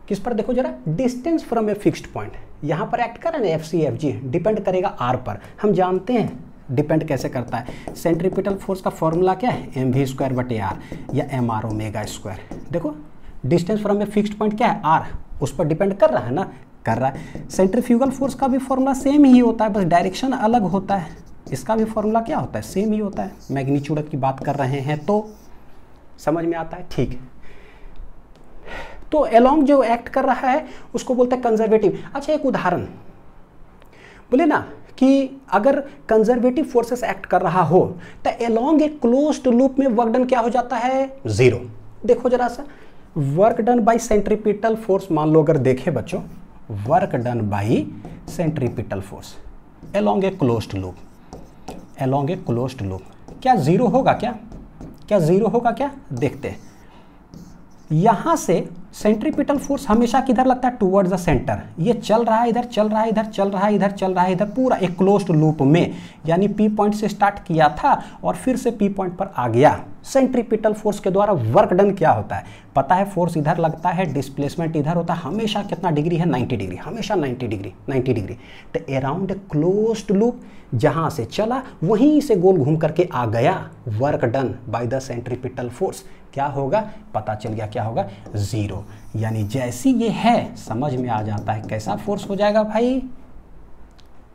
किस पर, देखो जरा, distance from a fixed point. यहाँ पर एक्ट कर रहे हैं F C F G, depend करेगा आर पर। हम जानते हैं डिपेंड कैसे करता है, सेंट्रीपिटल फोर्स का फॉर्मूला क्या है, एम वी स्क्वायर बटे आर या एम आर ओमेगा स्क्वायर। देखो distance from a fixed point क्या है, आर, उस पर डिपेंड कर रहा है ना, कर रहा है। सेंट्रीफ्यूगल फोर्स का भी फॉर्मूला सेम ही होता है, बस डायरेक्शन अलग होता है। इसका भी फॉर्मूला क्या होता है, सेम ही होता है। मैग्नीट्यूड की बात कर रहे हैं तो समझ में आता है, ठीक है। तो एलोंग जो एक्ट कर रहा है उसको बोलते हैं कंजर्वेटिव। अच्छा एक उदाहरण बोले ना कि अगर कंजर्वेटिव फोर्सेस एक्ट कर रहा हो तो एलोंग एक क्लोज्ड लूप में वर्क डन क्या हो जाता है, जीरो। देखो जरा सा, work done bye centripetal force, मान लो अगर देखें बच्चों, work done bye centripetal force along a closed loop, along a closed loop, क्या जीरो होगा, क्या जीरो होगा, क्या देखते हैं। यहां से सेंट्रीपिटल फोर्स हमेशा किधर लगता है, टुवर्ड्स द सेंटर। ये चल रहा है इधर, चल रहा है इधर, चल रहा है इधर, चल रहा है इधर, पूरा एक क्लोज्ड लूप में, यानी पी पॉइंट से स्टार्ट किया था और फिर से पी पॉइंट पर आ गया। सेंट्रीपिटल फोर्स के द्वारा वर्क डन क्या होता है पता है, फोर्स इधर लगता है, डिस्प्लेसमेंट इधर होता है, हमेशा कितना डिग्री है, 90 डिग्री, हमेशा 90 डिग्री। तो अराउंड ए क्लोज्ड लूप, जहां से चला वहीं से गोल घूम करके आ गया, work done by the centripetal force क्या होगा, पता चल गया क्या होगा, जीरो। यानी जैसी ये है समझ में आ जाता है कैसा फोर्स हो जाएगा भाई,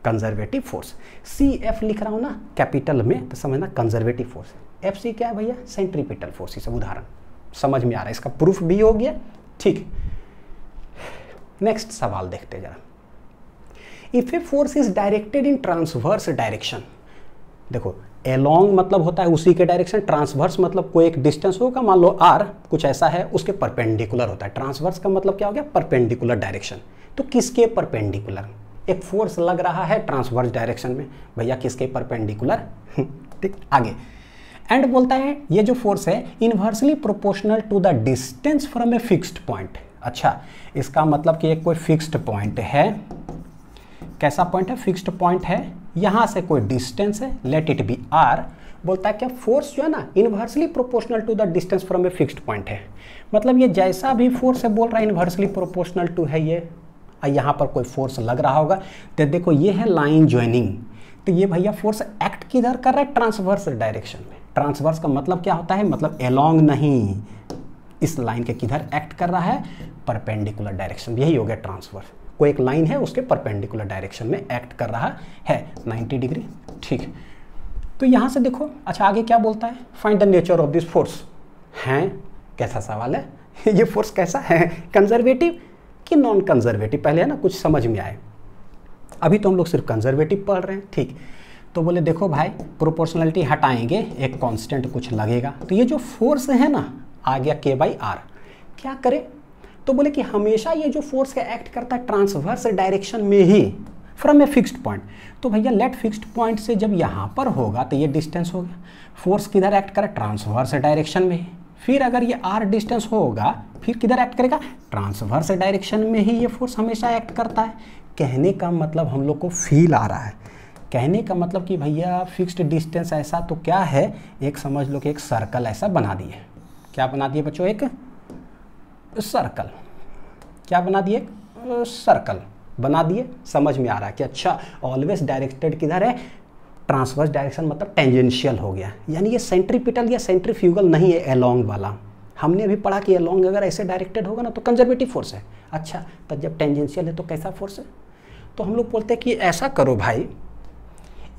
कंजर्वेटिव फोर्स। सी एफ लिख रहा हूं ना कैपिटल में, तो समझना कंजर्वेटिव फोर्स। एफ सी क्या है भैया, सेंट्रीपिटल फोर्स। सब उदाहरण समझ में आ रहा है, इसका प्रूफ भी हो गया, ठीक। नेक्स्ट सवाल देखते जरा, if A force is directed in transverse direction, देखो एलोंग मतलब होता है उसी के डायरेक्शन, ट्रांसवर्स मतलब कोई एक डिस्टेंस होगा, मान लो r कुछ ऐसा है, उसके परपेंडिकुलर होता है। ट्रांसवर्स का मतलब क्या हो गया, परपेंडिकुलर डायरेक्शन। तो किसके परपेंडिकुलर, एक फोर्स लग रहा है ट्रांसवर्स डायरेक्शन में, भैया किसके परपेंडिकुलर। ठीक, आगे एंड बोलता है ये जो फोर्स है inversely proportional to the distance from a fixed point. अच्छा, इसका मतलब कि एक कोई फिक्स्ड पॉइंट है, कैसा पॉइंट है, फिक्स्ड पॉइंट है, यहां से कोई डिस्टेंस है, लेट इट बी r। बोलता है क्या फोर्स जो है ना inversely proportional to the distance from a fixed point है। मतलब ये जैसा भी फोर्स है बोल रहा है इनवर्सली प्रोपोर्शनल टू है ये, यहाँ पर कोई फोर्स लग रहा होगा। तो देखो ये है लाइन ज्वाइनिंग, तो ये भैया फोर्स एक्ट किधर कर रहा है, ट्रांसवर्स डायरेक्शन में। ट्रांसवर्स का मतलब क्या होता है, मतलब एलोंग नहीं, इस लाइन के किधर एक्ट कर रहा है, परपेंडिकुलर डायरेक्शन, यही हो गया ट्रांसवर्स। कोई एक लाइन है उसके परपेंडिकुलर डायरेक्शन में एक्ट कर रहा है 90 डिग्री। ठीक, तो यहाँ से देखो, अच्छा आगे क्या बोलता है, find the nature of this force. हैं, कैसा सवाल है ये फोर्स कैसा है, कंजर्वेटिव कि नॉन कंजर्वेटिव, पहले है ना कुछ समझ में आए, अभी तो हम लोग सिर्फ कंजर्वेटिव पढ़ रहे हैं। ठीक, तो बोले देखो भाई प्रोपोर्शनलिटी हटाएंगे, एक कांस्टेंट कुछ लगेगा, तो ये जो फोर्स है ना आ गया k/r, क्या करे, तो बोले कि हमेशा ये जो फोर्स का एक्ट करता है ट्रांसवर्स डायरेक्शन में ही फ्रॉम ए फिक्स्ड पॉइंट। तो भैया लेट फिक्स्ड पॉइंट से जब यहाँ पर होगा तो ये डिस्टेंस हो गया, फोर्स किधर एक्ट करे, ट्रांसवर्स डायरेक्शन में ही। फिर अगर ये r डिस्टेंस होगा फिर किधर एक्ट करेगा, ट्रांसवर्स डायरेक्शन में ही ये फोर्स हमेशा एक्ट करता है। कहने का मतलब हम लोग को फील आ रहा है, कहने का मतलब कि भैया फिक्स्ड डिस्टेंस ऐसा तो क्या है, एक समझ लो कि एक सर्कल ऐसा बना दिए। क्या बना दिए बच्चों, एक सर्कल, क्या बना दिए, सर्कल बना दिए। समझ में आ रहा है कि अच्छा ऑलवेज डायरेक्टेड किधर है, ट्रांसवर्स डायरेक्शन, मतलब टेंजेंशियल हो गया, यानी ये सेंट्रीपिटल या सेंट्रीफ्यूगल नहीं है एलोंग वाला। हमने अभी पढ़ा कि एलोंग अगर ऐसे डायरेक्टेड होगा ना तो कंजर्वेटिव फोर्स है। अच्छा, तब जब टेंजेंशियल है तो कैसा फोर्स है, तो हम लोग बोलते हैं कि ऐसा करो भाई,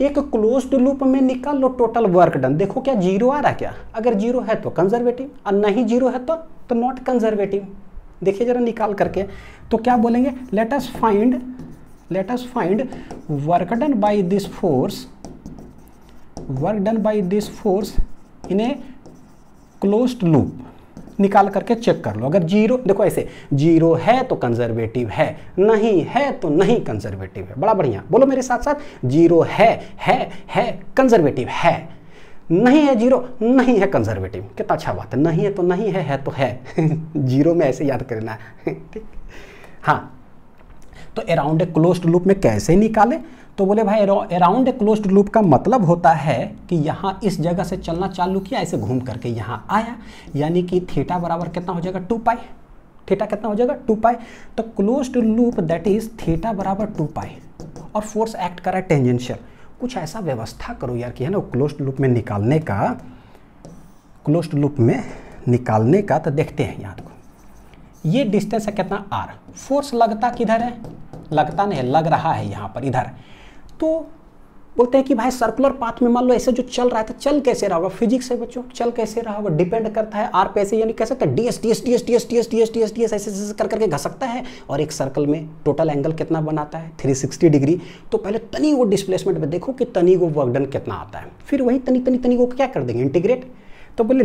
एक क्लोज्ड लूप में निकाल लो टोटल वर्क डन। देखो क्या जीरो आ रहा है क्या, अगर जीरो है तो कंजर्वेटिव और नहीं जीरो है तो नॉट कंजर्वेटिव। देखिए जरा निकाल करके, तो क्या बोलेंगे, let us find work done by this force, work done by this force in a closed loop. निकाल करके चेक कर लो, अगर जीरो, देखो ऐसे जीरो है तो कंजर्वेटिव है, नहीं है तो नहीं कंजर्वेटिव है। बड़ा बढ़िया, बोलो मेरे साथ साथ, जीरो है कंजर्वेटिव है, नहीं है जीरो नहीं है कंजर्वेटिव। कितना अच्छा बात है, नहीं है तो नहीं है तो है। जीरो में ऐसे याद करना है। ठीक, हाँ, तो अराउंड ए क्लोज्ड लूप में कैसे निकाले, तो बोले भाई अराउंड ए क्लोज्ड लूप का मतलब होता है कि यहाँ इस जगह से चलना चालू किया, ऐसे घूम करके यहाँ आया, यानी कि थीटा बराबर कितना हो जाएगा, 2 पाई। थीटा कितना हो जाएगा, 2 पाई। तो closed loop that is theta बराबर 2 पाई, और फोर्स एक्ट करा टेंजेंशियल। कुछ ऐसा व्यवस्था करो यार कि है ना क्लोज्ड लूप में निकालने का, क्लोज्ड लूप में निकालने का। तो देखते हैं यहाँ देखो, ये डिस्टेंस है कितना, r, फोर्स लगता किधर है, लगता नहीं, लग रहा है यहाँ पर इधर। तो बोलते हैं कि भाई सर्कुलर पाथ में मान लो ऐसे जो चल रहा है तो चल कैसे रहा होगा, फिजिक्स है बच्चों, चल कैसे रहा होगा, डिपेंड करता है r पे ऐसे, यानी कह सकते हैं ds ऐसे कर करके घसकता है, और एक सर्कल में टोटल एंगल कितना बनाता है, 360 डिग्री। तो पहले तनी वो डिस्प्लेसमेंट में देखो कि तनी वो वर्क डन कितना आता है, फिर वही तनी को क्या कर देंगे, इंटीग्रेट। तो बोले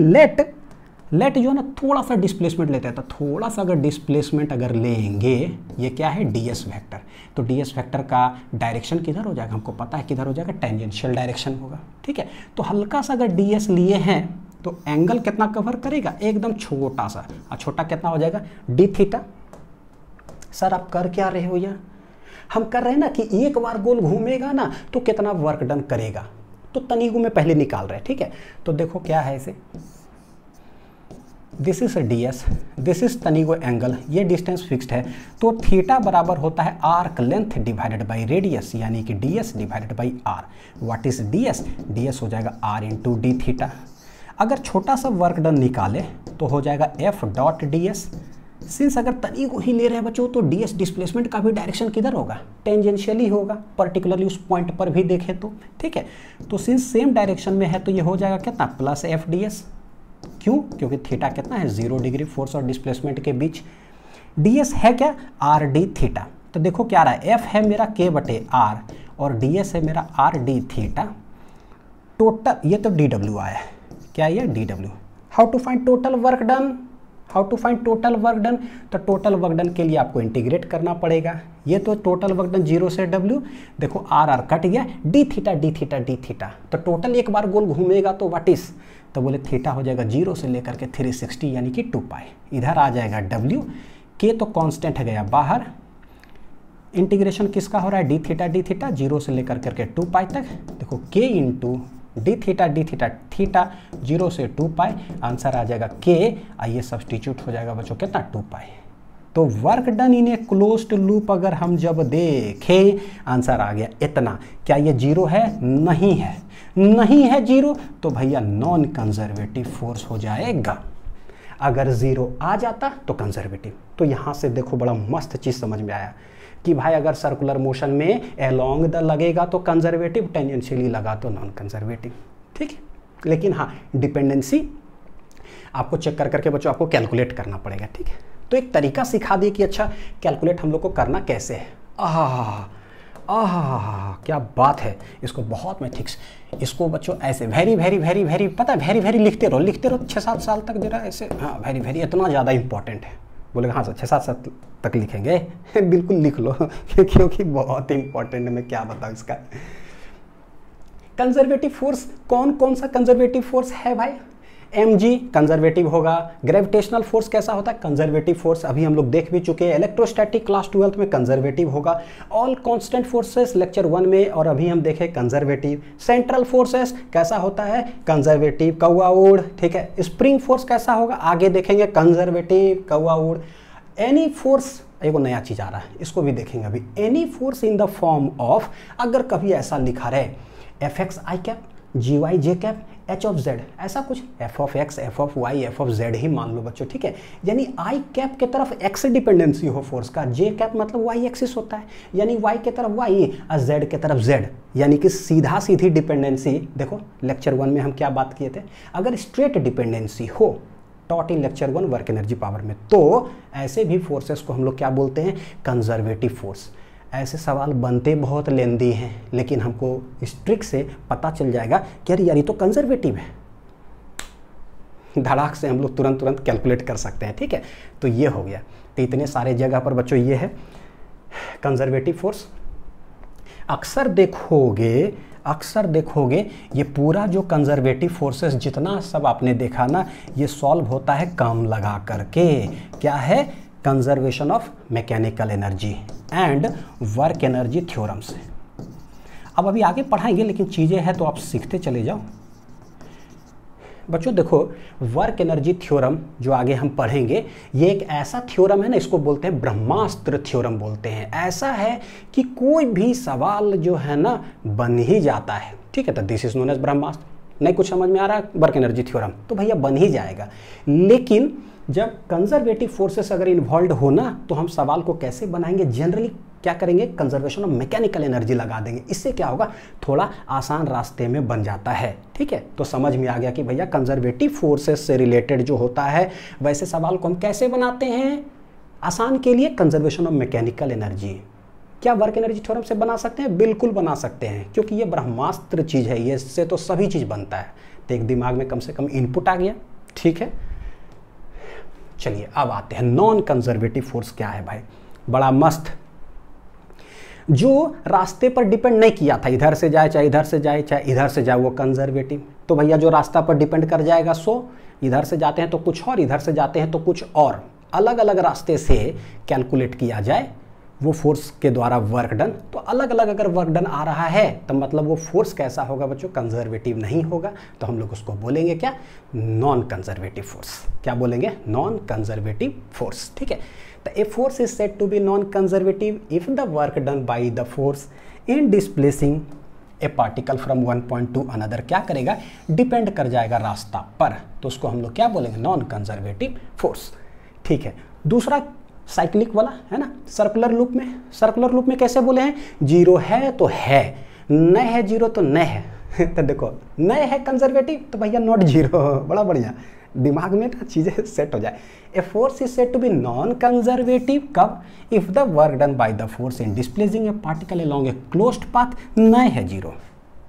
लेट जो है ना थोड़ा सा डिस्प्लेसमेंट लेते हैं, तो थोड़ा सा अगर डिस्प्लेसमेंट अगर लेंगे, ये क्या है, ds वेक्टर। तो ds वेक्टर का डायरेक्शन किधर हो जाएगा, हमको पता है किधर हो जाएगा, टेंजेंशियल डायरेक्शन होगा। ठीक है, तो हल्का सा अगर ds लिए हैं तो एंगल कितना कवर करेगा, एकदम छोटा सा, और छोटा कितना हो जाएगा, d थीटा। सर आप कर क्या रहे हो यार, हम कर रहे हैं ना कि एक बार गोल घूमेगा ना तो कितना वर्क डन करेगा, तो तनीगो में पहले निकाल रहे हैं। ठीक है, तो देखो क्या है इसे, this is ds, this is तनीगो एंगल, ये डिस्टेंस फिक्स्ड है। तो थीटा बराबर होता है arc length divided by radius, यानी कि ds divided by r। What is ds, ds हो जाएगा r इंटू डी थीटा। अगर छोटा सा वर्क डन निकाले तो हो जाएगा f डॉट ds। सिंस अगर तनीगो ही ले रहे हैं बच्चों तो ds डिस्प्लेसमेंट का भी डायरेक्शन किधर होगा, टेंजेंशियली होगा, पर्टिकुलरली उस पॉइंट पर भी देखें तो। ठीक है, तो सिंस सेम डायरेक्शन में है तो ये हो जाएगा कितना, प्लस f ds। क्यों, क्योंकि थीटा कितना है, 0 डिग्री फोर्स और डिस्प्लेसमेंट के बीच। ds है क्या, आर डी थीटा। तो देखो क्या रहा है, f है मेरा k/r और ds है मेरा r d थीटा। टोटल, ये तो DW आया है, क्या ये DW। How to find total work done, how to find total work done, तो टोटल वर्क डन के लिए आपको इंटीग्रेट करना पड़ेगा। ये तो टोटल वर्क डन 0 से W, देखो R कट गया, d theta d theta d theta, तो टोटल एक बार गोल घूमेगा तो व्हाट इज, तो बोले थीटा हो जाएगा 0 से लेकर के 360 यानी कि 2 पाई। इधर आ जाएगा W, K तो कांस्टेंट है गया बाहर, इंटीग्रेशन किसका हो रहा है d थीटा 0 से लेकर करके 2 पाई तक, देखो K into d theta theta 0 से 2 पाई, आंसर आ जाएगा K, आइए सब्सटीट्यूट हो जाएगा बच्चों कितना 2 पाई। तो work done in a closed loop अगर हम जब देखें, आंसर आ गया इतना। क्या ये 0 है, नहीं है, नहीं है 0, तो भैया नॉन कंजर्वेटिव फोर्स हो जाएगा। अगर 0 आ जाता तो कंजर्वेटिव। तो यहाँ से देखो बड़ा मस्त चीज़ समझ में आया कि भाई अगर सर्कुलर मोशन में अलोंग द लगेगा तो कंजर्वेटिव, टेंजेंशियली लगा तो नॉन कंजर्वेटिव, ठीक है। लेकिन हाँ, डिपेंडेंसी आपको चेक कर करके बच्चों आपको कैलकुलेट करना पड़ेगा, ठीक है। तो एक तरीका सिखा दिए कि अच्छा कैलकुलेट हम लोग को करना कैसे है। क्या बात है, इसको बहुत मैं ठीक, इसको बच्चों ऐसे वेरी वेरी वेरी वेरी पता है, वेरी वेरी लिखते रहो 6-7 साल तक जरा ऐसे, हाँ वेरी वेरी इतना ज़्यादा इंपॉर्टेंट है। बोलेगा हाँ सर 6-7 साल तक लिखेंगे बिल्कुल लिख लो क्योंकि बहुत इंपॉर्टेंट है। मैं क्या बताऊँ इसका। कंजर्वेटिव फोर्स, कौन कौन सा कंजर्वेटिव फोर्स है भाई, mg कंजर्वेटिव होगा। ग्रेविटेशनल फोर्स कैसा होता है, कंजर्वेटिव फोर्स, अभी हम लोग देख भी चुके हैं। इलेक्ट्रोस्टैटिक क्लास 12th में कंजर्वेटिव होगा। ऑल कांस्टेंट फोर्सेस लेक्चर 1 में और अभी हम देखें कंजर्वेटिव। सेंट्रल फोर्सेस कैसा होता है, कंजर्वेटिव, कौवा उड़, ठीक है। स्प्रिंग फोर्स कैसा होगा, आगे देखेंगे, कंजर्वेटिव, कौवा उड़। एनी फोर्स, एक नया चीज आ रहा है, इसको भी देखेंगे अभी। Any force in the form of, अगर कभी ऐसा लिखा रहे fx i cap, gy j cap, h of z, ऐसा कुछ f of x, f of y, f of z ही मान लो बच्चों, ठीक है। यानी i कैप के तरफ x डिपेंडेंसी हो फोर्स का, j कैप मतलब y एक्सिस होता है, यानी y के तरफ y और z के तरफ z, यानी कि सीधा सीधी डिपेंडेंसी। देखो लेक्चर 1 में हम क्या बात किए थे, अगर स्ट्रेट डिपेंडेंसी हो taught in lecture 1 work energy power में, तो ऐसे भी फोर्सेस को हम लोग क्या बोलते हैं, कंजर्वेटिव फोर्स। ऐसे सवाल बनते बहुत लेंदी हैं, लेकिन हमको इस ट्रिक से पता चल जाएगा कि अरे यार ये तो कंजर्वेटिव है, धड़ाक से हम लोग तुरंत कैलकुलेट कर सकते हैं, ठीक है। तो ये हो गया। तो इतने सारे जगह पर बच्चों ये है कंजर्वेटिव फोर्स। अक्सर देखोगे ये पूरा जो कंजर्वेटिव फोर्सेस जितना सब आपने देखा ना, ये सॉल्व होता है काम लगा करके। क्या है, conservation of mechanical energy and work energy theorem से। अब अभी आगे पढ़ाएंगे, लेकिन चीज़ें हैं तो आप सीखते चले जाओ बच्चों। देखो वर्क एनर्जी थ्योरम जो आगे हम पढ़ेंगे, ये एक ऐसा थ्योरम है ना, इसको बोलते हैं ब्रह्मास्त्र थ्योरम बोलते हैं। ऐसा है कि कोई भी सवाल जो है ना बन ही जाता है, ठीक है। तो दिस इज नोन एज ब्रह्मास्त्र। नहीं कुछ समझ में आ रहा है वर्क एनर्जी थ्योरम, तो भैया बन ही जाएगा। लेकिन जब कंजर्वेटिव फोर्सेस अगर इन्वॉल्व हो ना, तो हम सवाल को कैसे बनाएंगे, जनरली क्या करेंगे, कंजर्वेशन ऑफ मैकेनिकल एनर्जी लगा देंगे। इससे क्या होगा, थोड़ा आसान रास्ते में बन जाता है, ठीक है। तो समझ में आ गया कि भैया कंजर्वेटिव फोर्सेस से रिलेटेड जो होता है, वैसे सवाल को हम कैसे बनाते हैं आसान के लिए, कंजर्वेशन ऑफ मैकेनिकल एनर्जी। क्या वर्क एनर्जी थ्योरम से बना सकते हैं, बिल्कुल बना सकते हैं, क्योंकि ये ब्रह्मास्त्र चीज़ है, ये इससे तो सभी चीज़ बनता है। तो एक दिमाग में कम से कम इनपुट आ गया, ठीक है। चलिए अब आते हैं नॉन कंजर्वेटिव फोर्स क्या है भाई, बड़ा मस्त। जो रास्ते पर डिपेंड नहीं किया था, इधर से जाए चाहे इधर से जाए चाहे इधर से जाए, वो कंजर्वेटिव। तो भैया जो रास्ता पर डिपेंड कर जाएगा, सो इधर से जाते हैं तो कुछ और, इधर से जाते हैं तो कुछ और, अलग अलग रास्ते से कैलकुलेट किया जाए वो फोर्स के द्वारा वर्क डन। तो अलग अलग अगर वर्क डन आ रहा है तो मतलब वो फोर्स कैसा होगा बच्चों, कंजर्वेटिव नहीं होगा। तो हम लोग उसको बोलेंगे क्या, नॉन कंजर्वेटिव फोर्स। क्या बोलेंगे, नॉन कंजर्वेटिव फोर्स, ठीक है। तो a force is said to be non conservative if the work done by the force in displacing a particle from one point to another, क्या करेगा, डिपेंड कर जाएगा रास्ता पर, तो उसको हम लोग क्या बोलेंगे, नॉन कंजर्वेटिव फोर्स, ठीक है। दूसरा साइक्लिक वाला है ना, सर्कुलर लूप में कैसे बोले हैं, जीरो है तो है, न है जीरो तो न है तो देखो न है कंजर्वेटिव तो भैया नॉट जीरो, बड़ा बढ़िया, दिमाग में ना चीजें सेट हो जाए। A force is said to be non conservative कब, if the work done by the force in displacing a particle along a closed path न है जीरो,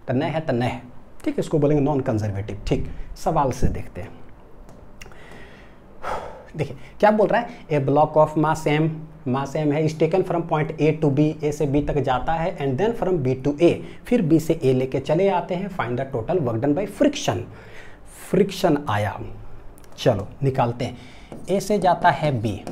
तो न है तो न है, ठीक है, इसको बोलेंगे नॉन कंजर्वेटिव। ठीक, सवाल से देखते हैं। देखिए क्या बोल रहा है, a block of mass m है, is taken from point A to B, A से बी तक जाता है and then from B to A, फिर बी से ए लेके चले आते हैं। Find the total work done by friction. Friction आया, चलो निकालते हैं। ए से जाता है बी,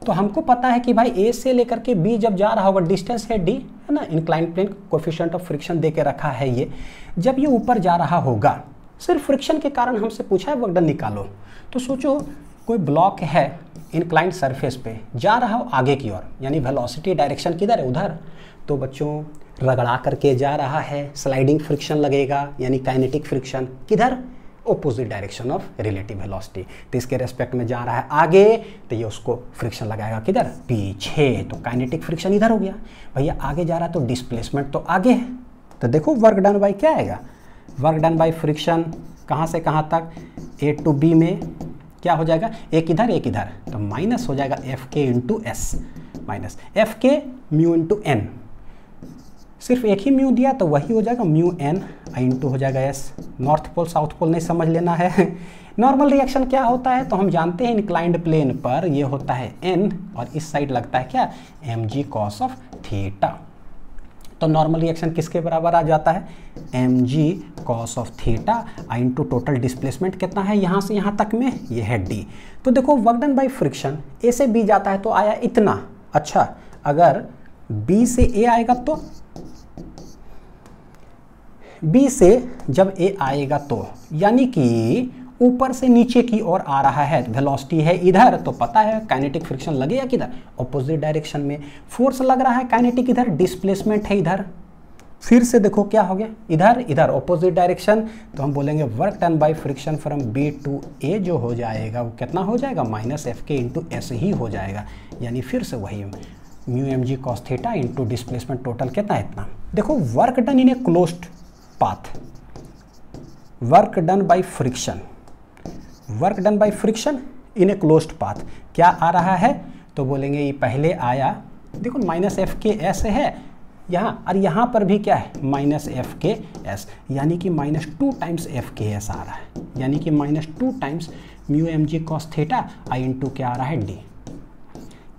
तो हमको पता है कि भाई ए से लेकर के बी जब जा रहा होगा, डिस्टेंस है डी, है ना, inclined plane, coefficient of friction दे के रखा है ये। जब ये ऊपर जा रहा होगा, सिर्फ फ्रिक्शन के कारण हमसे पूछा है वर्क डन निकालो। तो सोचो कोई ब्लॉक है इंक्लाइंड सरफेस पे, जा रहा हो आगे की ओर, यानी वेलोसिटी डायरेक्शन किधर है, उधर। तो बच्चों रगड़ा करके जा रहा है, स्लाइडिंग फ्रिक्शन लगेगा, यानी काइनेटिक फ्रिक्शन किधर, opposite direction of relative velocity. तो इसके रेस्पेक्ट में जा रहा है आगे, तो ये उसको फ्रिक्शन लगाएगा किधर, पीछे। तो काइनेटिक फ्रिक्शन इधर हो गया। भैया आगे जा रहा है तो डिस्प्लेसमेंट तो आगे है। तो देखो वर्क डन बाय क्या आएगा, वर्क डन बाय फ्रिक्शन कहाँ से कहाँ तक, ए टू बी में क्या हो जाएगा, एक इधर एक इधर, तो माइनस हो जाएगा F k into S, minus f के म्यू इंटू एन, सिर्फ एक ही म्यू दिया तो वही हो जाएगा म्यू एन इंटू हो जाएगा S. North pole south pole नहीं समझ लेना है। नॉर्मल रिएक्शन क्या होता है, तो हम जानते हैं इंक्लाइंड प्लेन पर ये होता है एन और इस साइड लगता है क्या, M ji cos of theta. तो नॉर्मल रिएक्शन किसके बराबर आ जाता है, M ji cos of theta into total displacement कितना है यहाँ से यहाँ तक में, ये है डी। तो देखो वर्क डन बाय फ्रिक्शन ए से बी जाता है तो आया इतना। अच्छा अगर बी से ए आएगा तो, बी से जब ए आएगा तो यानी कि ऊपर से नीचे की ओर आ रहा है, वेलोसिटी है इधर, तो पता है काइनेटिक फ्रिक्शन लगेगा किधर, ऑपोजिट डायरेक्शन में। फोर्स लग रहा है काइनेटिक इधर, डिस्प्लेसमेंट है इधर। फिर से देखो क्या हो गया, इधर इधर ऑपोजिट डायरेक्शन, तो हम बोलेंगे work done by friction from B to A जो हो जाएगा वो कितना हो जाएगा, minus f k into s ही हो जाएगा। यानी फिर से वही म्यू एम जी cos theta into displacement total कितना इतना। देखो work done in a closed path, work done by friction, work done by friction in a closed path क्या आ रहा है, तो बोलेंगे ये पहले आया, देखो माइनस एफ के एस है यहाँ, और यहाँ पर भी क्या है माइनस एफ के एस, यानी कि minus 2 times f k s आ रहा है, यानी कि माइनस 2 टाइम्स म्यू एम जी कॉस थीटा आई इंटू क्या आ रहा है डी।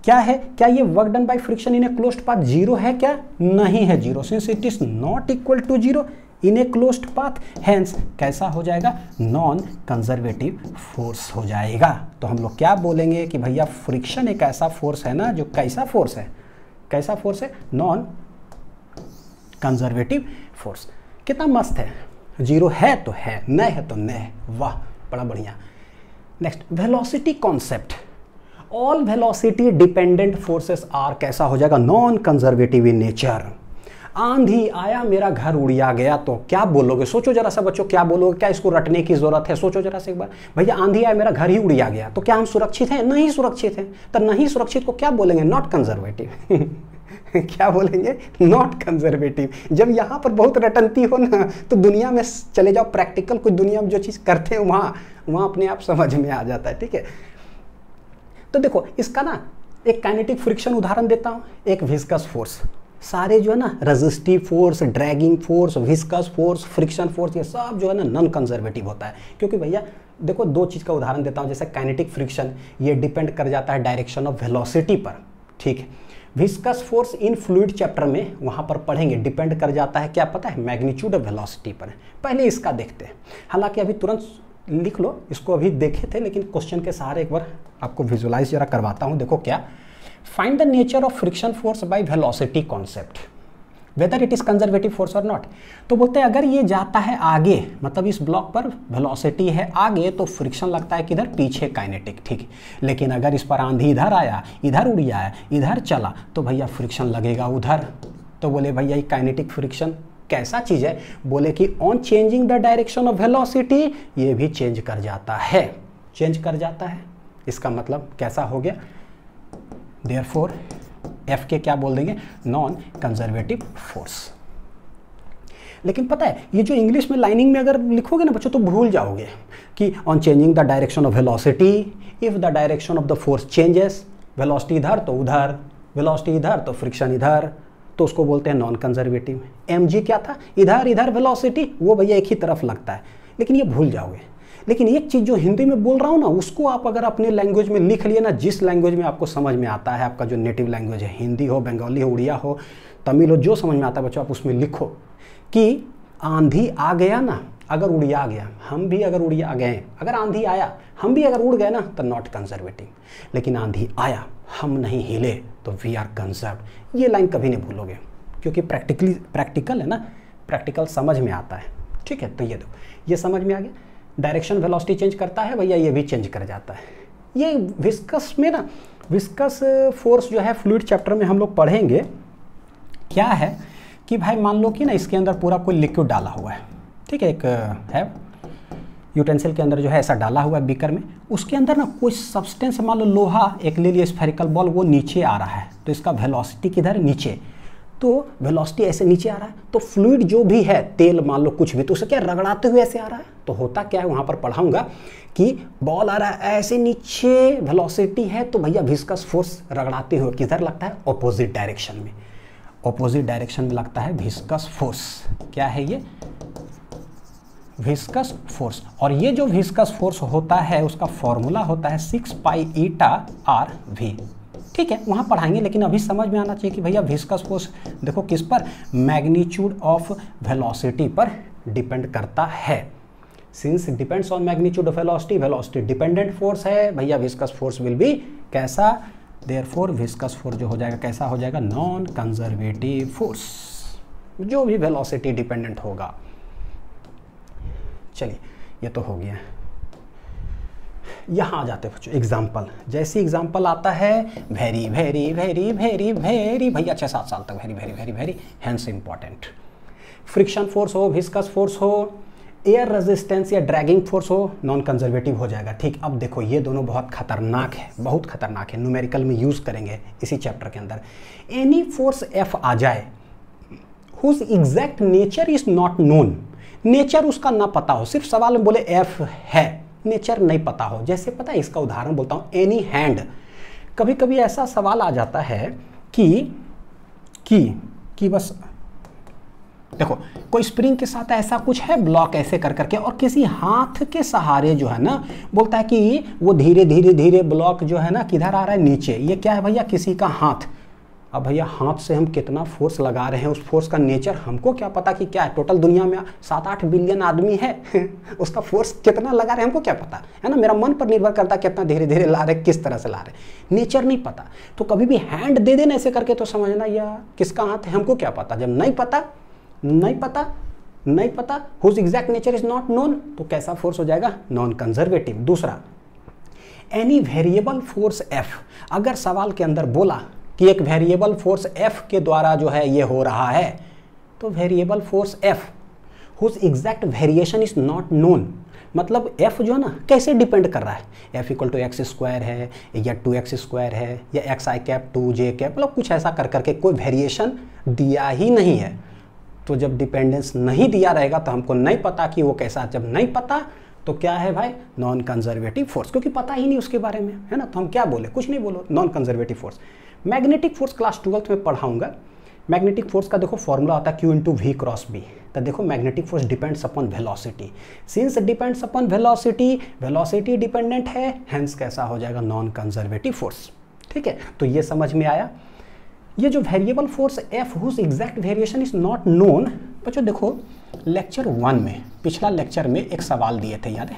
क्या है, क्या ये work done by friction in a closed path zero है क्या, नहीं है zero, since it is not equal to zero in a closed path, hence कैसा हो जाएगा, नॉन कंजर्वेटिव फोर्स हो जाएगा। तो हम लोग क्या बोलेंगे कि भैया फ्रिक्शन एक ऐसा फोर्स है ना जो कैसा फोर्स है, कैसा फोर्स है, नॉन कंजर्वेटिव फोर्स। कितना मस्त है, जीरो है तो है, न है तो न है, वाह बड़ा बढ़िया। Next velocity concept, all velocity dependent forces are कैसा हो जाएगा, नॉन कंजर्वेटिव इन नेचर। आंधी आया मेरा घर उड़िया गया तो क्या बोलोगे, सोचो जरा सा बच्चों क्या बोलोगे, क्या इसको रटने की जरूरत है, सोचो जरा से एक बार। भैया आंधी आया मेरा घर ही उड़िया गया तो क्या हम सुरक्षित हैं, नहीं सुरक्षित हैं। तो नहीं सुरक्षित को क्या बोलेंगे, नॉट कंजर्वेटिव। क्या बोलेंगे, नॉट कंजर्वेटिव। जब यहाँ पर बहुत रटनती हो ना तो दुनिया में चले जाओ, प्रैक्टिकल कोई दुनिया में जो चीज़ करते हैं वहाँ अपने आप समझ में आ जाता है। ठीक है, तो देखो इसका ना एक काइनेटिक फ्रिक्शन उदाहरण देता हूँ, एक विस्कस फोर्स। सारे जो है ना resistive force, dragging force, viscous force, friction force, ये सब जो है ना नॉन कंजर्वेटिव होता है। क्योंकि भैया देखो दो चीज़ का उदाहरण देता हूँ, जैसे काइनेटिक फ्रिक्शन ये डिपेंड कर जाता है डायरेक्शन ऑफ वेलोसिटी पर, ठीक है। Viscous force in fluid chapter में वहाँ पर पढ़ेंगे, डिपेंड कर जाता है क्या पता है, मैग्नीट्यूड ऑफ वेलोसिटी पर। पहले इसका देखते हैं, हालांकि अभी तुरंत लिख लो, इसको अभी देखे थे लेकिन क्वेश्चन के सहारे एक बार आपको विजुलाइज जरा करवाता हूँ। देखो क्या, find the nature of friction force by velocity concept, whether it is conservative force और नॉट। तो बोलते हैं अगर ये जाता है आगे, मतलब इस ब्लॉक पर वेलोसिटी है आगे, तो फ्रिक्शन लगता है किधर, पीछे, काइनेटिक, ठीक। लेकिन अगर इस पर आंधी इधर आया, इधर उड़ आया, इधर चला, तो भैया फ्रिक्शन लगेगा उधर। तो बोले भैया ये काइनेटिक फ्रिक्शन कैसा चीज़ है, बोले कि on changing the direction of velocity ये भी चेंज कर जाता है, चेंज कर जाता है। इसका मतलब कैसा हो गया, देयरफॉर एफ के क्या बोल देंगे, नॉन कंजर्वेटिव फोर्स। लेकिन पता है ये जो इंग्लिश में लाइनिंग में अगर लिखोगे ना बच्चों तो भूल जाओगे कि on changing the direction of velocity, if the direction of the force changes, velocity इधर तो उधर, वेलोसिटी इधर तो फ्रिक्शन इधर, तो उसको बोलते हैं नॉन कंजर्वेटिव। mg क्या था, इधर इधर वेलोसिटी, वो भैया एक ही तरफ लगता है, लेकिन ये भूल जाओगे। लेकिन एक चीज़ जो हिंदी में बोल रहा हूँ ना, उसको आप अगर अपने लैंग्वेज में लिख लिए ना, जिस लैंग्वेज में आपको समझ में आता है, आपका जो नेटिव लैंग्वेज है, हिंदी हो, बंगाली हो, उड़िया हो, तमिल हो, जो समझ में आता है बच्चों, आप उसमें लिखो कि आंधी आ गया ना, अगर उड़िया गया, हम भी अगर उड़िया गए, अगर आंधी आया हम भी अगर उड़ गए ना, तो नॉट कंजर्वेटिव। लेकिन आंधी आया, हम नहीं हिले, तो वी आर कंजर्व। ये लाइन कभी नहीं भूलोगे, क्योंकि प्रैक्टिकल है ना, प्रैक्टिकल समझ में आता है। ठीक है, तो ये दो, ये समझ में आ गया। डायरेक्शन वेलोसिटी चेंज करता है भैया, ये भी चेंज कर जाता है। ये विस्कस में ना, विस्कस फोर्स जो है फ्लूइड चैप्टर में हम लोग पढ़ेंगे। क्या है कि भाई मान लो कि ना इसके अंदर पूरा कोई लिक्विड डाला हुआ है, ठीक है, एक है यूटेंसिल के अंदर जो है ऐसा डाला हुआ है बीकर में, उसके अंदर ना कोई सब्सटेंस, मान लो लोहा, एक ले लिया स्फेरिकल बॉल, वो नीचे आ रहा है, तो इसका वेलोसिटी किधर, नीचे, तो वेलोसिटी ऐसे नीचे आ रहा है, तो फ्लूइड जो भी है, तेल मान लो कुछ भी, तो उसे क्या रगड़ाते हुए ऐसे आ रहा है, तो होता क्या है, वहाँ पर पढ़ाऊंगा कि बॉल आ रहा है ऐसे नीचे, वेलोसिटी है, तो भैया विस्कस फोर्स रगड़ाते हुए किधर लगता है, ऑपोजिट डायरेक्शन में, ऑपोजिट डायरेक्शन में लगता है विस्कस फोर्स। क्या है ये, विस्कस फोर्स। और ये जो विस्कस फोर्स होता है उसका फॉर्मूला होता है 6 पाई ईटा आर वी। ठीक है, वहाँ पढ़ाएंगे, लेकिन अभी समझ में आना चाहिए कि भैया विस्कस फोर्स देखो किस पर, मैग्नीट्यूड ऑफ वेलोसिटी पर डिपेंड करता है। Since depends on magnitude of velocity, velocity dependent force है भैया, विस्कस फोर्स विल बी कैसा, देयरफॉर विस्कस फोर्स जो हो जाएगा कैसा हो जाएगा, नॉन कंजर्वेटिव फोर्स, जो भी वेलोसिटी डिपेंडेंट होगा। चलिए, ये तो हो गया। यहाँ आ जाते बच्चों एग्जाम्पल। जैसी एग्जाम्पल आता है very very very very very भैया 6-7 साल तक very very very very hence important. Friction force हो, विस्कस फोर्स हो, एयर रेजिस्टेंस या ड्रैगिंग फोर्स हो, नॉन कंजर्वेटिव हो जाएगा। ठीक, अब देखो ये दोनों बहुत खतरनाक है, बहुत खतरनाक है, न्यूमेरिकल में यूज करेंगे इसी चैप्टर के अंदर। एनी फोर्स एफ आ जाए whose exact nature is not known, nature उसका ना पता हो, सिर्फ सवाल में बोले एफ है, नेचर नहीं पता हो। जैसे पता है, इसका उदाहरण बोलता हूं, एनी हैंड। कभी कभी ऐसा सवाल आ जाता है कि बस देखो कोई स्प्रिंग के साथ ऐसा कुछ है, ब्लॉक ऐसे कर करके, और किसी हाथ के सहारे जो है ना, बोलता है कि वो धीरे धीरे धीरे ब्लॉक जो है ना किधर आ रहा है, नीचे। ये क्या है भैया, किसी का हाथ। अब भैया हाथ से हम कितना फोर्स लगा रहे हैं, उस फोर्स का नेचर हमको क्या पता कि क्या है। टोटल दुनिया में 7-8 बिलियन आदमी है उसका फोर्स कितना लगा रहे हैं हमको क्या पता है ना। मेरा मन पर निर्भर करता है कितना धीरे धीरे ला रहे, किस तरह से ला रहे, नेचर नहीं पता। तो कभी भी हैंड दे देना ऐसे करके, तो समझना या किसका हाथ है, हमको क्या पता। जब नहीं पता whose exact nature is not known, तो कैसा फोर्स हो जाएगा, नॉन कंजर्वेटिव। दूसरा, एनी वेरिएबल फोर्स एफ। अगर सवाल के अंदर बोला कि एक वेरिएबल फोर्स एफ के द्वारा जो है ये हो रहा है, तो variable force F whose exact variation is not known, मतलब एफ जो है ना कैसे डिपेंड कर रहा है, F equal to X square है या 2x स्क्वायर है या एक्स आई कैप 2j कैप, मतलब कुछ ऐसा कर करके कोई वेरिएशन दिया ही नहीं है। तो जब डिपेंडेंस नहीं दिया रहेगा तो हमको नहीं पता कि वो कैसा, जब नहीं पता तो क्या है भाई, नॉन कंजर्वेटिव फोर्स, क्योंकि पता ही नहीं उसके बारे में, है ना। तो हम क्या बोले, कुछ नहीं बोलो, non conservative force. Magnetic force class 12th में पढ़ाऊंगा। मैग्नेटिक फोर्स का देखो फॉर्मूला होता है Q into V cross B. तो देखो magnetic force depends upon velocity, since depends upon velocity, velocity dependent है, हेंस कैसा हो जाएगा, नॉन कंजर्वेटिव फोर्स। ठीक है, तो ये समझ में आया। ये जो variable force F whose exact variation is not known, बच्चों देखो लेक्चर 1 में, पिछला लेक्चर में एक सवाल दिए थे, याद है।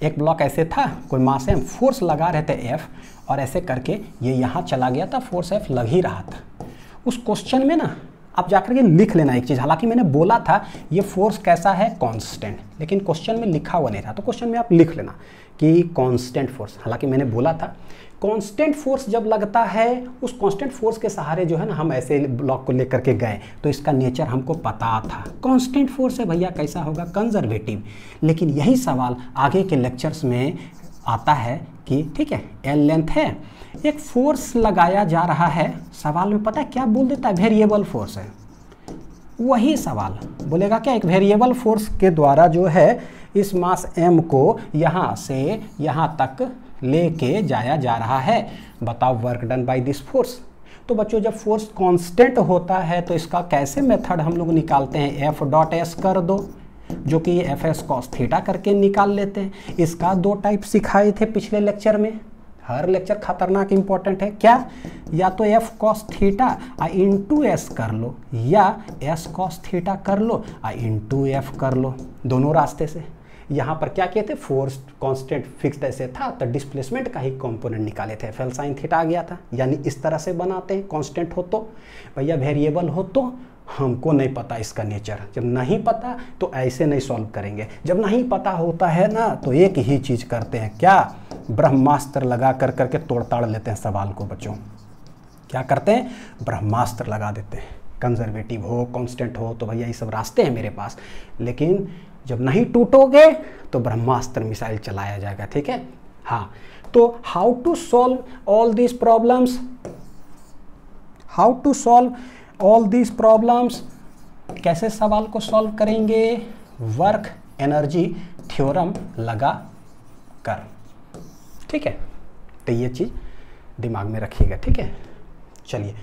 एक ब्लॉक ऐसे था, कोई मास है, फोर्स लगा रहे थे एफ, और ऐसे करके ये यहाँ चला गया था, फोर्स एफ लग ही रहा था। उस क्वेश्चन में ना आप जाकर के लिख लेना एक चीज़, हालांकि मैंने बोला था ये फोर्स कैसा है, कांस्टेंट, लेकिन क्वेश्चन में लिखा हुआ नहीं था, तो क्वेश्चन में आप लिख लेना कि कांस्टेंट फोर्स। हालांकि मैंने बोला था कांस्टेंट फोर्स जब लगता है, उस कांस्टेंट फोर्स के सहारे जो है ना हम ऐसे ब्लॉक को लेकर के गए, तो इसका नेचर हमको पता था, कांस्टेंट फोर्स है भैया, कैसा होगा, कंजर्वेटिव। लेकिन यही सवाल आगे के लेक्चर्स में आता है कि ठीक है, एल लेंथ है, एक फोर्स लगाया जा रहा है, सवाल में पता है क्या बोल देता है, वेरिएबल फोर्स है। वही सवाल बोलेगा क्या, एक वेरिएबल फोर्स के द्वारा जो है इस मास m को यहाँ से यहाँ तक लेके जाया जा रहा है, बताओ work done by this force. तो बच्चों जब फोर्स कांस्टेंट होता है तो इसका कैसे मेथड हम लोग निकालते हैं, एफ डॉट एस कर दो, जो कि ये एफ एस कॉस थीटा करके निकाल लेते हैं। इसका दो टाइप सिखाए थे पिछले लेक्चर में, हर लेक्चर खतरनाक इंपॉर्टेंट है क्या, या तो F cos theta into S कर लो, या एस कॉस थीटा कर लो इंटू एफ कर लो, दोनों रास्ते से। यहाँ पर क्या किए थे, फोर्स कांस्टेंट फिक्स्ड ऐसे था तो डिस्प्लेसमेंट का ही कंपोनेंट निकाले थे, एफ एल साइन थीटा आ गया था। यानी इस तरह से बनाते हैं, कांस्टेंट हो तो, भैया वेरिएबल हो तो हमको नहीं पता इसका नेचर, जब नहीं पता तो ऐसे नहीं सॉल्व करेंगे। जब नहीं पता होता है ना तो एक ही चीज़ करते हैं, क्या, ब्रह्मास्त्र लगा कर करके तोड़ ताड़ लेते हैं सवाल को बच्चों। क्या करते हैं, ब्रह्मास्त्र लगा देते हैं। कंजर्वेटिव हो, कांस्टेंट हो तो भैया ये सब रास्ते हैं मेरे पास, लेकिन जब नहीं टूटोगे तो ब्रह्मास्त्र मिसाइल चलाया जाएगा, ठीक है। हाँ, तो how to solve all these problems, how to solve all these problems, कैसे सवाल को सॉल्व करेंगे, वर्क एनर्जी थ्योरम लगा कर, ठीक है। तो ये चीज़ दिमाग में रखिएगा, ठीक है। चलिए,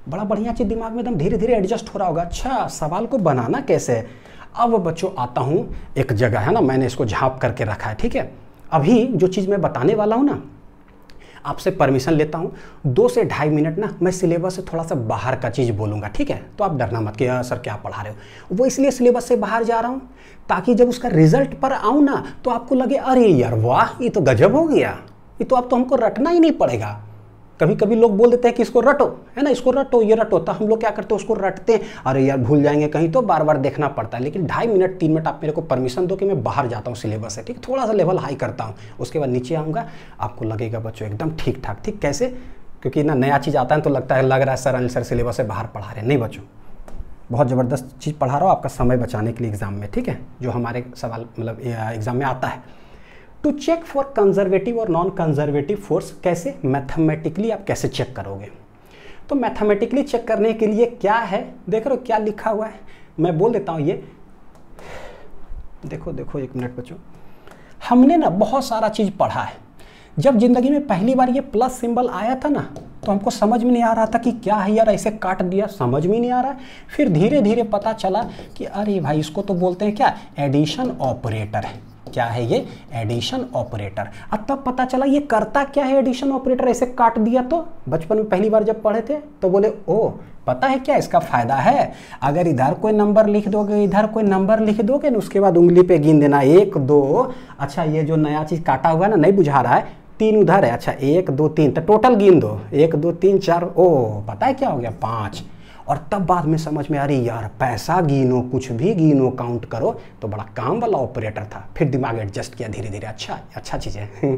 बड़ा बढ़िया चीज़ दिमाग में एकदम धीरे धीरे एडजस्ट हो रहा होगा। अच्छा, सवाल को बनाना कैसे है। अब बच्चों आता हूँ, एक जगह है ना, मैंने इसको झाँप करके रखा है, ठीक है। अभी जो चीज़ मैं बताने वाला हूँ ना, आपसे परमिशन लेता हूँ 2 से 2.5 मिनट ना मैं सिलेबस से थोड़ा सा बाहर का चीज़ बोलूँगा, ठीक है। तो आप डरना मत कि सर क्या पढ़ा रहे हो, वो इसलिए सिलेबस से बाहर जा रहा हूँ ताकि जब उसका रिजल्ट पर आऊँ ना तो आपको लगे अरे यार वाह, ये तो गजब हो गया, ये तो अब तो हमको रटना ही नहीं पड़ेगा। कभी कभी लोग बोल देते हैं कि इसको रटो, है ना, इसको रटो, ये रटो, तो हम लोग क्या करते हैं, उसको रटते हैं, अरे यार भूल जाएंगे कहीं, तो बार बार देखना पड़ता है। लेकिन 2.5 मिनट 3 मिनट आप मेरे को परमिशन दो कि मैं बाहर जाता हूँ सिलेबस से, ठीक, थोड़ा सा लेवल हाई करता हूँ, उसके बाद नीचे आऊँगा, आपको लगेगा बच्चों एकदम ठीक ठाक, ठीक। कैसे, क्योंकि ना नया चीज़ आता है तो लगता है, लग रहा है सर अनिल सर सिलेबस से बाहर पढ़ा रहे हैं। नहीं बच्चों, बहुत ज़बरदस्त चीज़ पढ़ा रहा हूँ आपका समय बचाने के लिए एग्जाम में, ठीक है, जो हमारे सवाल मतलब एग्जाम में आता है। टू चेक फॉर कंजर्वेटिव और नॉन कंजर्वेटिव फोर्स, कैसे, मैथमेटिकली आप कैसे चेक करोगे। तो मैथमेटिकली चेक करने के लिए क्या है, देख रहे हो क्या लिखा हुआ है, मैं बोल देता हूँ ये, देखो देखो 1 मिनट बच्चों। हमने ना बहुत सारा चीज़ पढ़ा है, जब जिंदगी में पहली बार ये प्लस सिंबल आया था ना तो हमको समझ में नहीं आ रहा था कि क्या है यार, ऐसे काट दिया, समझ में नहीं आ रहा है। फिर धीरे धीरे पता चला कि अरे भाई इसको तो बोलते हैं क्या, एडिशन ऑपरेटर है। क्या है ये, एडिशन ऑपरेटर। अब तब पता चला ये करता क्या है एडिशन ऑपरेटर, ऐसे काट दिया। तो बचपन में पहली बार जब पढ़े थे तो बोले ओ पता है क्या इसका फायदा है, अगर इधर कोई नंबर लिख दोगे, इधर कोई नंबर लिख दोगे ना, उसके बाद उंगली पे गिन देना 1 2, अच्छा ये जो नया चीज काटा हुआ है ना, नहीं बुझा रहा है, 3 उधर है, अच्छा 1 2 3, तो टोटल गिन दो 1 2 3 4, ओ पता है क्या हो गया 5। और तब बाद में समझ में आ रही यार पैसा गिनो, कुछ भी गिनो, काउंट करो, तो बड़ा काम वाला ऑपरेटर था। फिर दिमाग एडजस्ट किया धीरे धीरे, अच्छा चीज़ है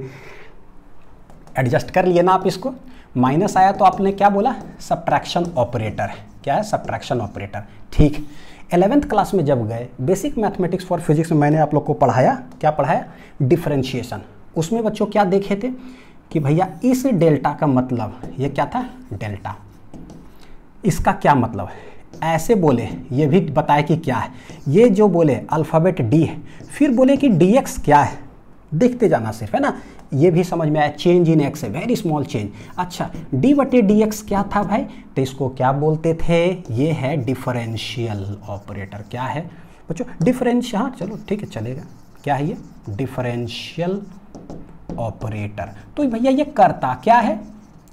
एडजस्ट कर लिए ना आप इसको। माइनस आया तो आपने क्या बोला, सब्ट्रैक्शन ऑपरेटर है। क्या है, सब्ट्रैक्शन ऑपरेटर, ठीक। 11th क्लास में जब गए, बेसिक मैथमेटिक्स फॉर फिजिक्स में मैंने आप लोग को पढ़ाया, क्या पढ़ाया, डिफरेंशिएशन। उसमें बच्चों क्या देखे थे कि भैया इस डेल्टा का मतलब, ये क्या था, डेल्टा, इसका क्या मतलब है, ऐसे बोले, ये भी बताया कि क्या है, ये जो बोले अल्फ़ाबेट डी है, फिर बोले कि डी एक्स क्या है, देखते जाना सिर्फ, है ना, ये भी समझ में आया, चेंज इन एक्स है, वेरी स्मॉल चेंज। अच्छा डी बटे डी एक्स क्या था भाई, तो इसको क्या बोलते थे, ये है डिफरेंशियल ऑपरेटर। क्या है बच्चों, डिफरेंशियल, हाँ चलो ठीक है चलेगा, क्या है ये, डिफरेंशियल ऑपरेटर। तो भैया ये करता क्या है,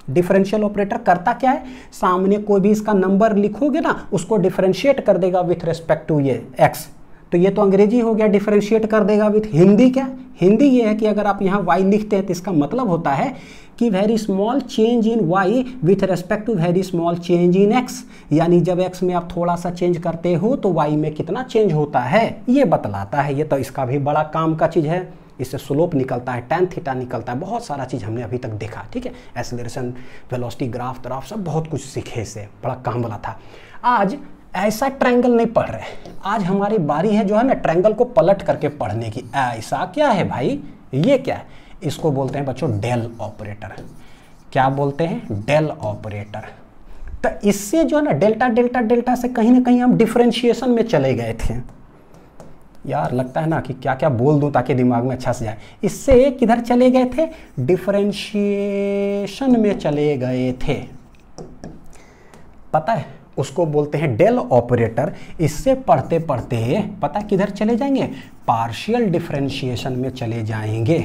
डिफरेंशियल ऑपरेटर करता क्या है, सामने कोई भी इसका नंबर लिखोगे ना उसको डिफरेंशिएट कर देगा विथ रिस्पेक्ट टू ये एक्स। तो ये तो अंग्रेजी हो गया, डिफरेंशिएट कर देगा विथ हिंदी। क्या हिंदी ये है कि अगर आप यहाँ y लिखते हैं तो इसका मतलब होता है कि very small change in y with respect to very small change in x, यानी जब x में आप थोड़ा सा चेंज करते हो तो y में कितना चेंज होता है ये बतलाता है। ये तो इसका भी बड़ा काम का चीज़ है, इससे स्लोप निकलता है, tan थीटा निकलता है, बहुत सारा चीज़ हमने अभी तक देखा, ठीक है, एक्सेलरेशन, वेलोसिटी, ग्राफ तरफ सब बहुत कुछ सीखे, इससे बड़ा काम वाला था। आज ऐसा ट्रायंगल नहीं पढ़ रहे, आज हमारी बारी है जो है ना ट्रायंगल को पलट करके पढ़ने की। ऐसा क्या है भाई, ये क्या है, इसको बोलते हैं बच्चों डेल ऑपरेटर। क्या बोलते हैं, डेल ऑपरेटर। तो इससे जो है ना डेल्टा डेल्टा डेल्टा से कहीं ना कहीं हम डिफरेंशिएशन में चले गए थे। यार लगता है ना कि क्या क्या बोल दूं ताकि दिमाग में अच्छा से जाए। इससे किधर चले गए थे, डिफरेंशिएशन में चले गए थे। पता है उसको बोलते हैं डेल ऑपरेटर। इससे पढ़ते पढ़ते पता है किधर चले जाएंगे, पार्शियल डिफरेंशिएशन में चले जाएंगे।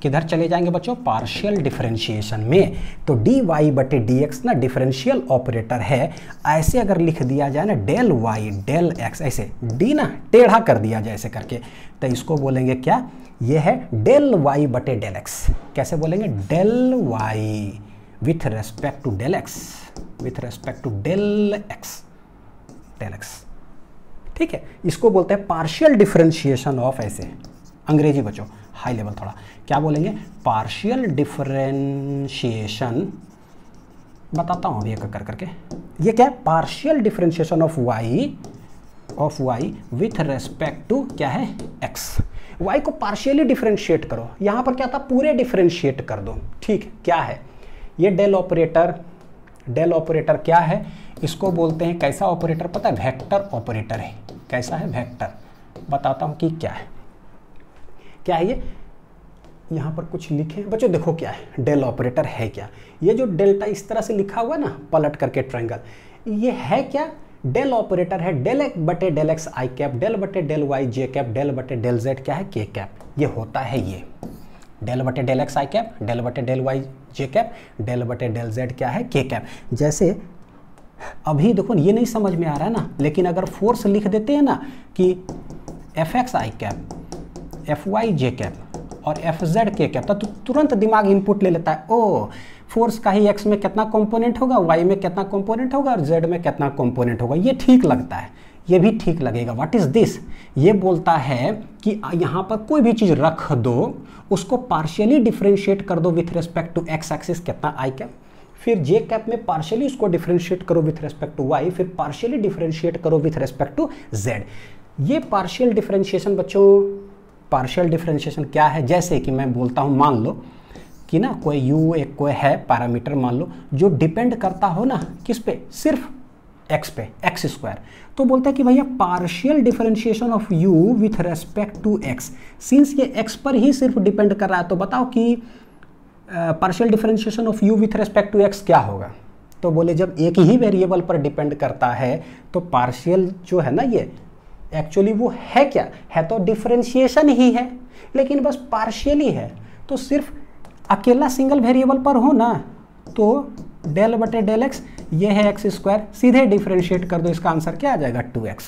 किधर चले जाएंगे बच्चों, पार्शियल डिफरेंशिएशन में। तो डी वाई बटे डी एक्स ना डिफरेंशियल ऑपरेटर है। ऐसे अगर लिख दिया जाए ना डेल वाई डेल एक्स, ऐसे डी ना टेढ़ा कर दिया जाए ऐसे करके, तो इसको बोलेंगे क्या, ये है डेल वाई बटे डेल एक्स। कैसे बोलेंगे, del Y with respect to del X, with respect to del X, del X. ठीक है, इसको बोलते हैं पार्शियल डिफरेंशिएशन ऑफ, ऐसे अंग्रेजी बच्चों हाई लेवल थोड़ा, क्या बोलेंगे, पार्शियल डिफरेंशिएशन। बताता हूं अभी एक कर करके। ये क्या है, partial differentiation of Y with respect to क्या है, एक्स। वाई को पार्शियली डिफरेंशिएट करो, यहां पर क्या था, पूरे डिफरेंशिएट कर दो। ठीक, क्या है ये डेल ऑपरेटर, डेल ऑपरेटर क्या है, इसको बोलते हैं कैसा ऑपरेटर पता है, वेक्टर ऑपरेटर है। कैसा है, वेक्टर। बताता हूं कि क्या है, क्या है ये, यहां पर कुछ लिखे बच्चों, देखो क्या है, डेल ऑपरेटर है क्या, ये जो डेल्टा इस तरह से लिखा हुआ ना पलट करके ट्रायंगल, ये है क्या, डेल ऑपरेटर है। डेल एक्स बटे डेल एक्स आई कैप, डेल बटे डेल वाई जे कैप, डेल बटे डेल जेड क्या है, के कैप। ये होता है ये डेल बटे डेल एक्स आई कैप, डेल बटे डेल वाई जे कैप, डेल बटे डेल जेड क्या है, के कैप। जैसे अभी देखो ये नहीं समझ में आ रहा है ना, लेकिन अगर फोर्स लिख देते हैं ना कि एफ एक्स आई कैप, एफ वाई जे कैप और एफ जेड के कैप, तो तुरंत दिमाग इनपुट ले लेता है, ओ फोर्स का ही एक्स में कितना कंपोनेंट होगा, वाई में कितना कंपोनेंट होगा और जेड में कितना कंपोनेंट होगा। ये ठीक लगता है, ये भी ठीक लगेगा। व्हाट इज दिस, ये बोलता है कि यहाँ पर कोई भी चीज़ रख दो, उसको पार्शियली डिफरेंशिएट कर दो with respect to X axis कितना आई कैप, फिर जे कैप में पार्शियली उसको डिफरेंशिएट करो विथ रेस्पेक्ट टू वाई, फिर पार्शियली डिफरेंशिएट करो विथ रेस्पेक्ट टू जेड। ये पार्शियल डिफरेंशिएशन बच्चों, पार्शियल डिफरेंशिएशन क्या है, जैसे कि मैं बोलता हूँ, मान लो कि ना कोई u एक कोई है पैरामीटर मान लो, जो डिपेंड करता हो ना किस पे, सिर्फ x पे, एक्स स्क्वायर, तो बोलता है कि भैया partial differentiation of u with respect to x, since ये x पर ही सिर्फ डिपेंड कर रहा है, तो बताओ कि partial differentiation of u with respect to x क्या होगा। तो बोले जब एक ही वेरिएबल पर डिपेंड करता है तो पार्शियल जो है ना ये एक्चुअली वो है क्या है, तो डिफरेंशिएशन ही है, लेकिन बस पार्शियली है। तो सिर्फ अकेला सिंगल वेरिएबल पर हो ना, तो डेल बटे डेल एक्स ये है एक्स स्क्वायर, सीधे डिफरेंशिएट कर दो, इसका आंसर क्या आ जाएगा 2x।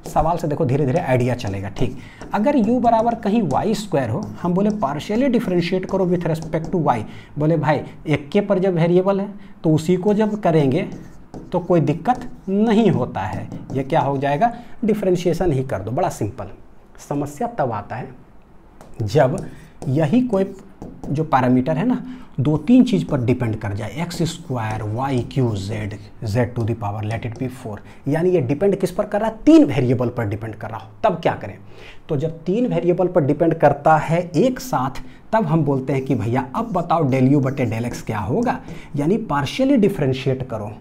सवाल से देखो धीरे धीरे आइडिया चलेगा। ठीक, अगर u बराबर कहीं वाई स्क्वायर हो, हम बोले पार्शियली डिफरेंशिएट करो विथ रेस्पेक्ट टू y, बोले भाई एक के पर जब वेरिएबल है तो उसी को जब करेंगे तो कोई दिक्कत नहीं होता है, ये क्या हो जाएगा, डिफरेंशिएशन ही कर दो। बड़ा सिंपल। समस्या तब आता है जब यही कोई जो पैरामीटर है ना दो तीन चीज़ पर डिपेंड कर जाए, X square Y Q Z, Z to the power let it be 4, यानी ये डिपेंड किस पर कर रहा है, तीन वेरिएबल पर डिपेंड कर रहा हो, तब क्या करें। तो जब तीन वेरिएबल पर डिपेंड करता है एक साथ, तब हम बोलते हैं कि भैया अब बताओ डेल यू बटे डेल एक्स क्या होगा, यानी पार्शियली डिफरेंशिएट करो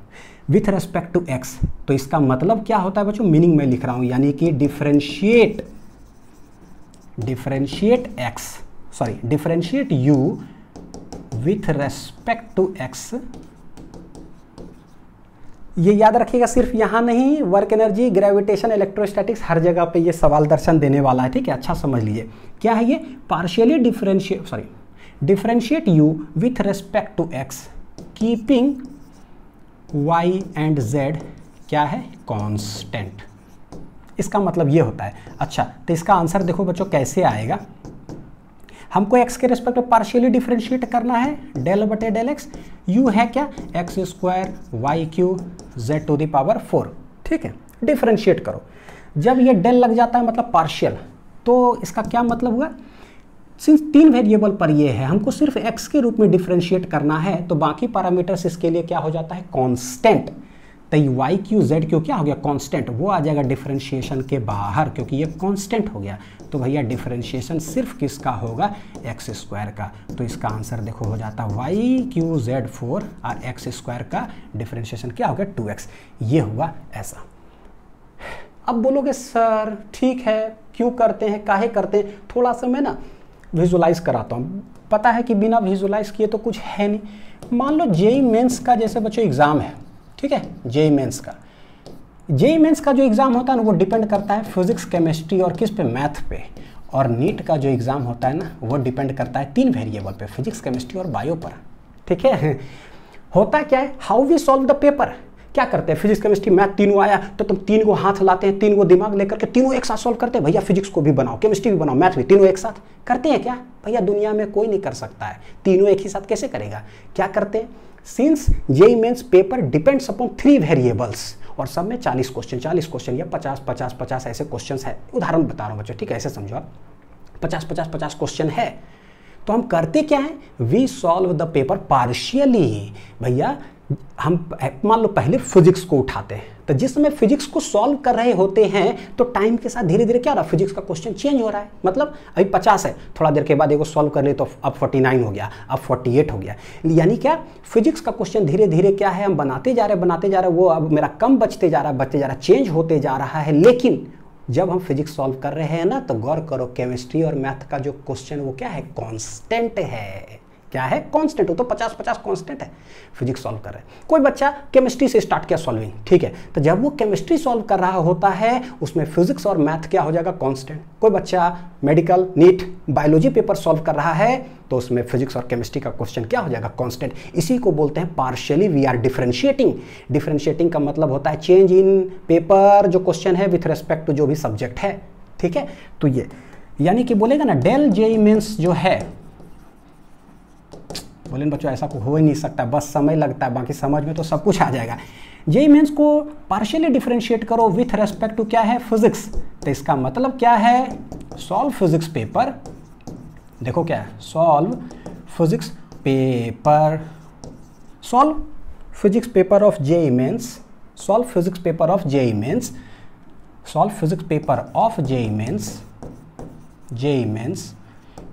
विथ रेस्पेक्ट टू एक्स। तो इसका मतलब क्या होता है बच्चों, मीनिंग में लिख रहा हूं, यानी कि differentiate U with respect to X. ये याद रखिएगा, सिर्फ यहां नहीं, वर्क एनर्जी, ग्रेविटेशन, इलेक्ट्रोस्टैटिक्स, हर जगह पे ये सवाल दर्शन देने वाला है। ठीक है, अच्छा समझ लीजिए क्या है ये, partially differentiate U with respect to X keeping y and z क्या है, कांस्टेंट। इसका मतलब ये होता है। अच्छा, तो इसका आंसर देखो बच्चों कैसे आएगा, हमको x के रेस्पेक्ट में पार्शियली डिफरेंशिएट करना है, डेल बटे डेल x, u है क्या, X square Y Q Z to the power 4। ठीक है, डिफरेंशिएट करो, जब ये डेल लग जाता है मतलब पार्शियल, तो इसका क्या मतलब हुआ, सिंस तीन वेरिएबल पर ये है, हमको सिर्फ x के रूप में डिफरेंशिएट करना है, तो बाकी पैरामीटर्स इसके लिए क्या हो जाता है, कांस्टेंट। तो ये वाई क्यू जेड क्यू क्या हो गया, कांस्टेंट, वो आ जाएगा डिफरेंशिएशन के बाहर, क्योंकि ये कांस्टेंट हो गया। तो भैया डिफरेंशिएशन सिर्फ किसका होगा, एक्स स्क्वायर का। तो इसका आंसर देखो हो जाता है वाई क्यू जेड 4 और एक्स स्क्वायर का डिफरेंशिएशन क्या हो गया 2x। ये हुआ ऐसा। अब बोलोगे सर ठीक है, क्यों करते हैं, काहे करते हैं, थोड़ा सा मैं ना विजुलाइज कराता हूँ। पता है कि बिना विजुलाइज किए तो कुछ है नहीं, मान लो जेई मेंस का जैसे बच्चों एग्ज़ाम है, ठीक है, जेई मेंस का जो एग्ज़ाम होता है ना वो डिपेंड करता है फिजिक्स, केमिस्ट्री और किस पे, मैथ पे। और नीट का जो एग्ज़ाम होता है ना वो डिपेंड करता है 3 वेरिएबल पे, फिजिक्स, केमिस्ट्री और बायो पर, ठीक है। होता क्या है, how we solve the paper, क्या करते हैं, फिजिक्स, केमिस्ट्री, मैथ तीनों आया तो तुम 3 को हाथ लाते हैं, 3 को दिमाग लेकर के तीनों एक साथ सॉल्व करते हैं। भैया फिजिक्स को भी बनाओ, केमिस्ट्री भी बनाओ, मैथ भी, तीनों एक साथ करते हैं क्या? भैया दुनिया में कोई नहीं कर सकता है, तीनों एक ही साथ कैसे करेगा? क्या करते हैं, since JEE mains paper depends upon 3 variables और सब में 40 क्वेश्चन या 50 ऐसे क्वेश्चन है, उदाहरण बता रहा हूँ बच्चों, ठीक है, ऐसे समझो आप, 50 क्वेश्चन है तो हम करते क्या है, we solve the paper partially. भैया हम मान लो पहले फिजिक्स को उठाते हैं, तो जिस समय फिजिक्स को सॉल्व कर रहे होते हैं तो टाइम के साथ धीरे धीरे क्या हो रहा है, फिजिक्स का क्वेश्चन चेंज हो रहा है। मतलब अभी 50 है, थोड़ा देर के बाद एगो सॉल्व कर ले तो अब 49 हो गया, अब 48 हो गया। यानी क्या, फिजिक्स का क्वेश्चन धीरे धीरे क्या है, हम बनाते जा रहे हैं, वो अब मेरा कम बचते जा रहा है, चेंज होते जा रहा है। लेकिन जब हम फिजिक्स सॉल्व कर रहे हैं ना तो गौर करो, केमिस्ट्री और मैथ का जो क्वेश्चन वो क्या है, कांस्टेंट है। क्या है, कांस्टेंट। वो तो 50 कांस्टेंट है, फिजिक्स सॉल्व कर रहे हैं। कोई बच्चा केमिस्ट्री से स्टार्ट किया सॉल्विंग, ठीक है, तो जब वो केमिस्ट्री सॉल्व कर रहा होता है उसमें फिजिक्स और मैथ क्या हो जाएगा, कांस्टेंट। कोई बच्चा medical, NEET, biology paper solve कर रहा है तो उसमें फिजिक्स और केमिस्ट्री का क्वेश्चन क्या हो जाएगा, कांस्टेंट। इसी को बोलते हैं partially we are differentiating. Differentiating का मतलब होता है चेंज इन पेपर जो क्वेश्चन है विथ रेस्पेक्ट टू जो भी सब्जेक्ट है, ठीक है। तो ये यानी कि बोलेगा ना डेल जेईई मेंस जो है, बोले बच्चों ऐसा हो ही नहीं सकता, बस समय लगता है, बाकी समझ में तो सब कुछ आ जाएगा। जेईई मेंस को पार्शियली डिफरेंशिएट करो विथ रेस्पेक्ट टू क्या है, फिजिक्स। तो इसका मतलब क्या है, सॉल्व फिजिक्स पेपर, देखो क्या है, solve physics paper, solve physics paper of JEE mains, solve physics paper of JEE mains, solve physics paper of JEE mains,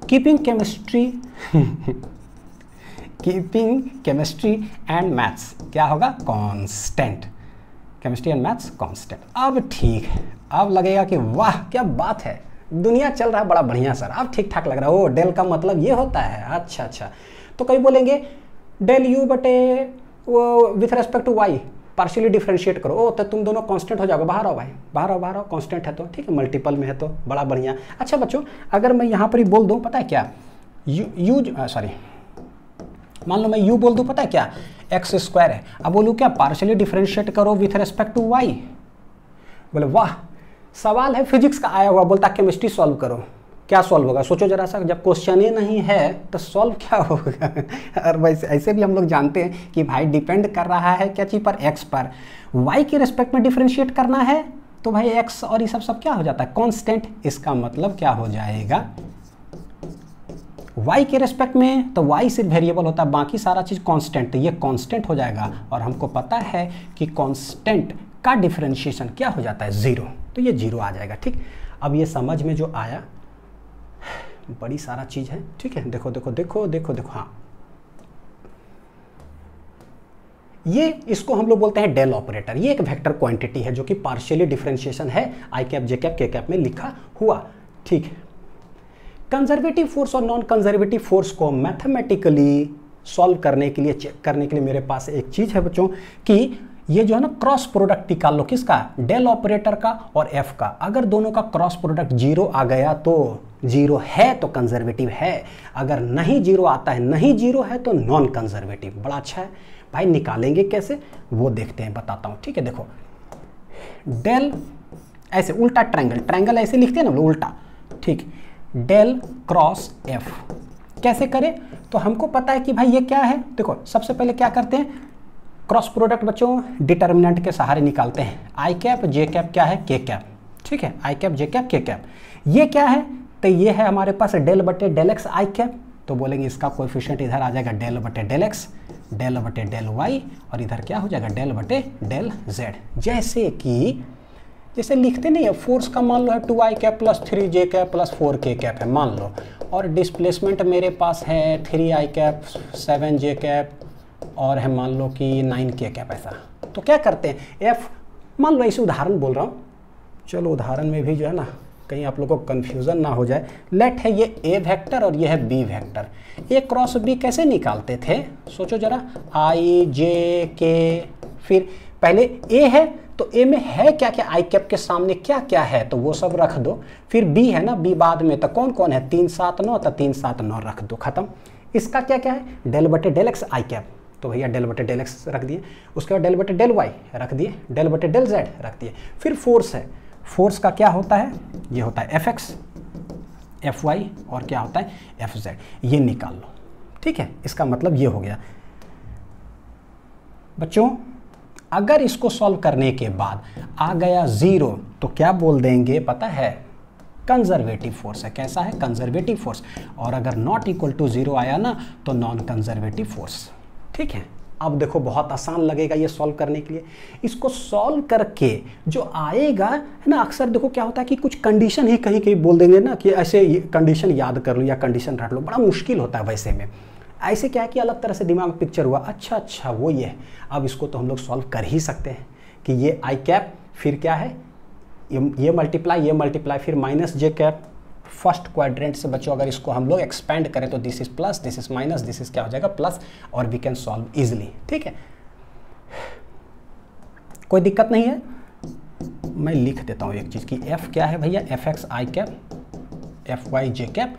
keeping chemistry keeping chemistry and maths क्या होगा, constant. Chemistry and maths constant. अब ठीक है, अब लगेगा कि वाह क्या बात है, दुनिया चल रहा है बड़ा बढ़िया सर, अब ठीक ठाक लग रहा है। ओ डेल का मतलब ये होता है, अच्छा। तो कभी बोलेंगे डेल यू बटे वो with respect to Y partially differentiate करो, ओ तो तुम दोनों कांस्टेंट हो जाओगे, बाहर आओ भाई, बाहर आओ, कांस्टेंट है तो ठीक है, मल्टीपल में है तो बड़ा बढ़िया। अच्छा बच्चों, अगर मैं यहाँ पर ही बोल दूँ, पता है क्या, मान लो मैं u बोल दूं, पता है क्या, x स्क्वायर है। अब बोलूँ क्या, पार्शियली डिफरेंशिएट करो विथ रेस्पेक्ट टू y। बोले वाह, सवाल है फिजिक्स का आया हुआ, बोलता केमिस्ट्री सॉल्व करो, क्या सॉल्व होगा, सोचो जरा सा, जब क्वेश्चन ही नहीं है तो सॉल्व क्या होगा। और वैसे ऐसे भी हम लोग जानते हैं कि भाई डिपेंड कर रहा है क्या चीज़ पर, x पर। y के रेस्पेक्ट में डिफरेंशिएट करना है तो भाई x और ये सब क्या हो जाता है, कॉन्स्टेंट। इसका मतलब क्या हो जाएगा, y के रेस्पेक्ट में तो y सिर्फ वेरिएबल होता है, बाकी सारा चीज़ कांस्टेंट, तो ये कांस्टेंट हो जाएगा। और हमको पता है कि कांस्टेंट का डिफरेंशिएशन क्या हो जाता है, 0, तो ये 0 आ जाएगा। ठीक, अब ये समझ में जो आया, बड़ी सारा चीज़ है, ठीक है। देखो, हाँ, ये इसको हम लोग बोलते हैं डेल ऑपरेटर। ये एक वेक्टर क्वांटिटी है जो कि पार्शियली डिफरेंशिएशन है आई कैप जे कैप के कैप में लिखा हुआ, ठीक है। कंजर्वेटिव फोर्स और नॉन कंजर्वेटिव फोर्स को मैथमेटिकली सॉल्व करने के लिए, चेक करने के लिए मेरे पास एक चीज़ है बच्चों कि ये जो है ना क्रॉस प्रोडक्ट निकाल लो, किसका, डेल ऑपरेटर का और एफ का। अगर दोनों का क्रॉस प्रोडक्ट 0 आ गया तो 0 है तो कंजर्वेटिव है, अगर नहीं 0 आता है, नहीं 0 है तो नॉन कंजर्वेटिव। बड़ा अच्छा है भाई, निकालेंगे कैसे वो देखते हैं, बताता हूँ, ठीक है। देखो डेल ऐसे उल्टा ट्रायंगल ऐसे लिखते हैं ना उल्टा, ठीक, डेल क्रॉस एफ कैसे करें, तो हमको पता है कि भाई ये क्या है। देखो सबसे पहले क्या करते हैं, क्रॉस प्रोडक्ट बच्चों डिटर्मिनेंट के सहारे निकालते हैं। आई कैप जे कैप क्या है, के कैप, ठीक है, आई कैप जे कैप के कैप। ये क्या है, तो ये है हमारे पास डेल बटे डेल एक्स आई कैप, तो बोलेंगे इसका कोएफिशिएंट इधर आ जाएगा डेल बटे डेल एक्स, डेल बटे डेल वाई, और इधर क्या हो जाएगा डेल बटे डेल जेड। जैसे लिखते नहीं है, फोर्स का मान लो है 2 आई कैप प्लस 3 जे कैप प्लस 4 के कैप है मान लो, और डिस्प्लेसमेंट मेरे पास है 3 आई कैप 7 जे कैप और है मान लो कि 9 के कैप, ऐसा। तो क्या करते हैं, एफ मान लो, ऐसे उदाहरण बोल रहा हूँ, चलो उदाहरण में भी जो है ना कहीं आप लोगों को कन्फ्यूज़न ना हो जाए। लेट है ये ए वेक्टर और ये है बी वेक्टर। ए क्रॉस बी कैसे निकालते थे, सोचो जरा। आई जे के, फिर पहले ए है तो ए में है क्या क्या, आई कैप के सामने क्या क्या है तो वो सब रख दो। फिर बी है ना, बी बाद में, तो कौन कौन है, 3 7 9, तो 3 7 9 रख दो, खत्म। इसका क्या क्या है, डेल बटे डेल एक्स आई कैप, तो भैया डेल बटे डेल एक्स रख दिए। उसके बाद डेल बटे डेल वाई रख दिए, डेल बटे डेल जेड रख दिए। फिर फोर्स है, फोर्स का क्या होता है, ये होता है एफ एक्स एफ वाई और क्या होता है एफ जेड, ये निकाल लो। ठीक है, इसका मतलब ये हो गया। बच्चों अगर इसको सॉल्व करने के बाद आ गया 0 तो क्या बोल देंगे पता है, कंजर्वेटिव फोर्स है। कैसा है, कंजर्वेटिव फोर्स। और अगर नॉट इक्वल टू 0 आया ना तो नॉन कंजर्वेटिव फोर्स। ठीक है, अब देखो बहुत आसान लगेगा ये सॉल्व करने के लिए। इसको सॉल्व करके जो आएगा है ना, अक्सर देखो क्या होता है कि कुछ कंडीशन ही कहीं कहीं बोल देंगे ना कि ऐसे कंडीशन याद कर लो या कंडीशन रख लो, बड़ा मुश्किल होता है वैसे में। ऐसे क्या है कि अलग तरह से दिमाग में पिक्चर हुआ, अच्छा अच्छा वो ये है। अब इसको तो हम लोग सॉल्व कर ही सकते हैं कि ये आई कैप, फिर क्या है ये मल्टीप्लाई फिर माइनस जे कैप। फर्स्ट क्वाड्रेंट से बच्चों अगर इसको हम लोग एक्सपेंड करें तो this is plus, this is minus, this is क्या हो जाएगा प्लस, और वी कैन सॉल्व इजिली। ठीक है, कोई दिक्कत नहीं है। मैं लिख देता हूँ एक चीज़ की, एफ क्या है भैया, एफ एक्स आई कैप, एफ वाई जे कैप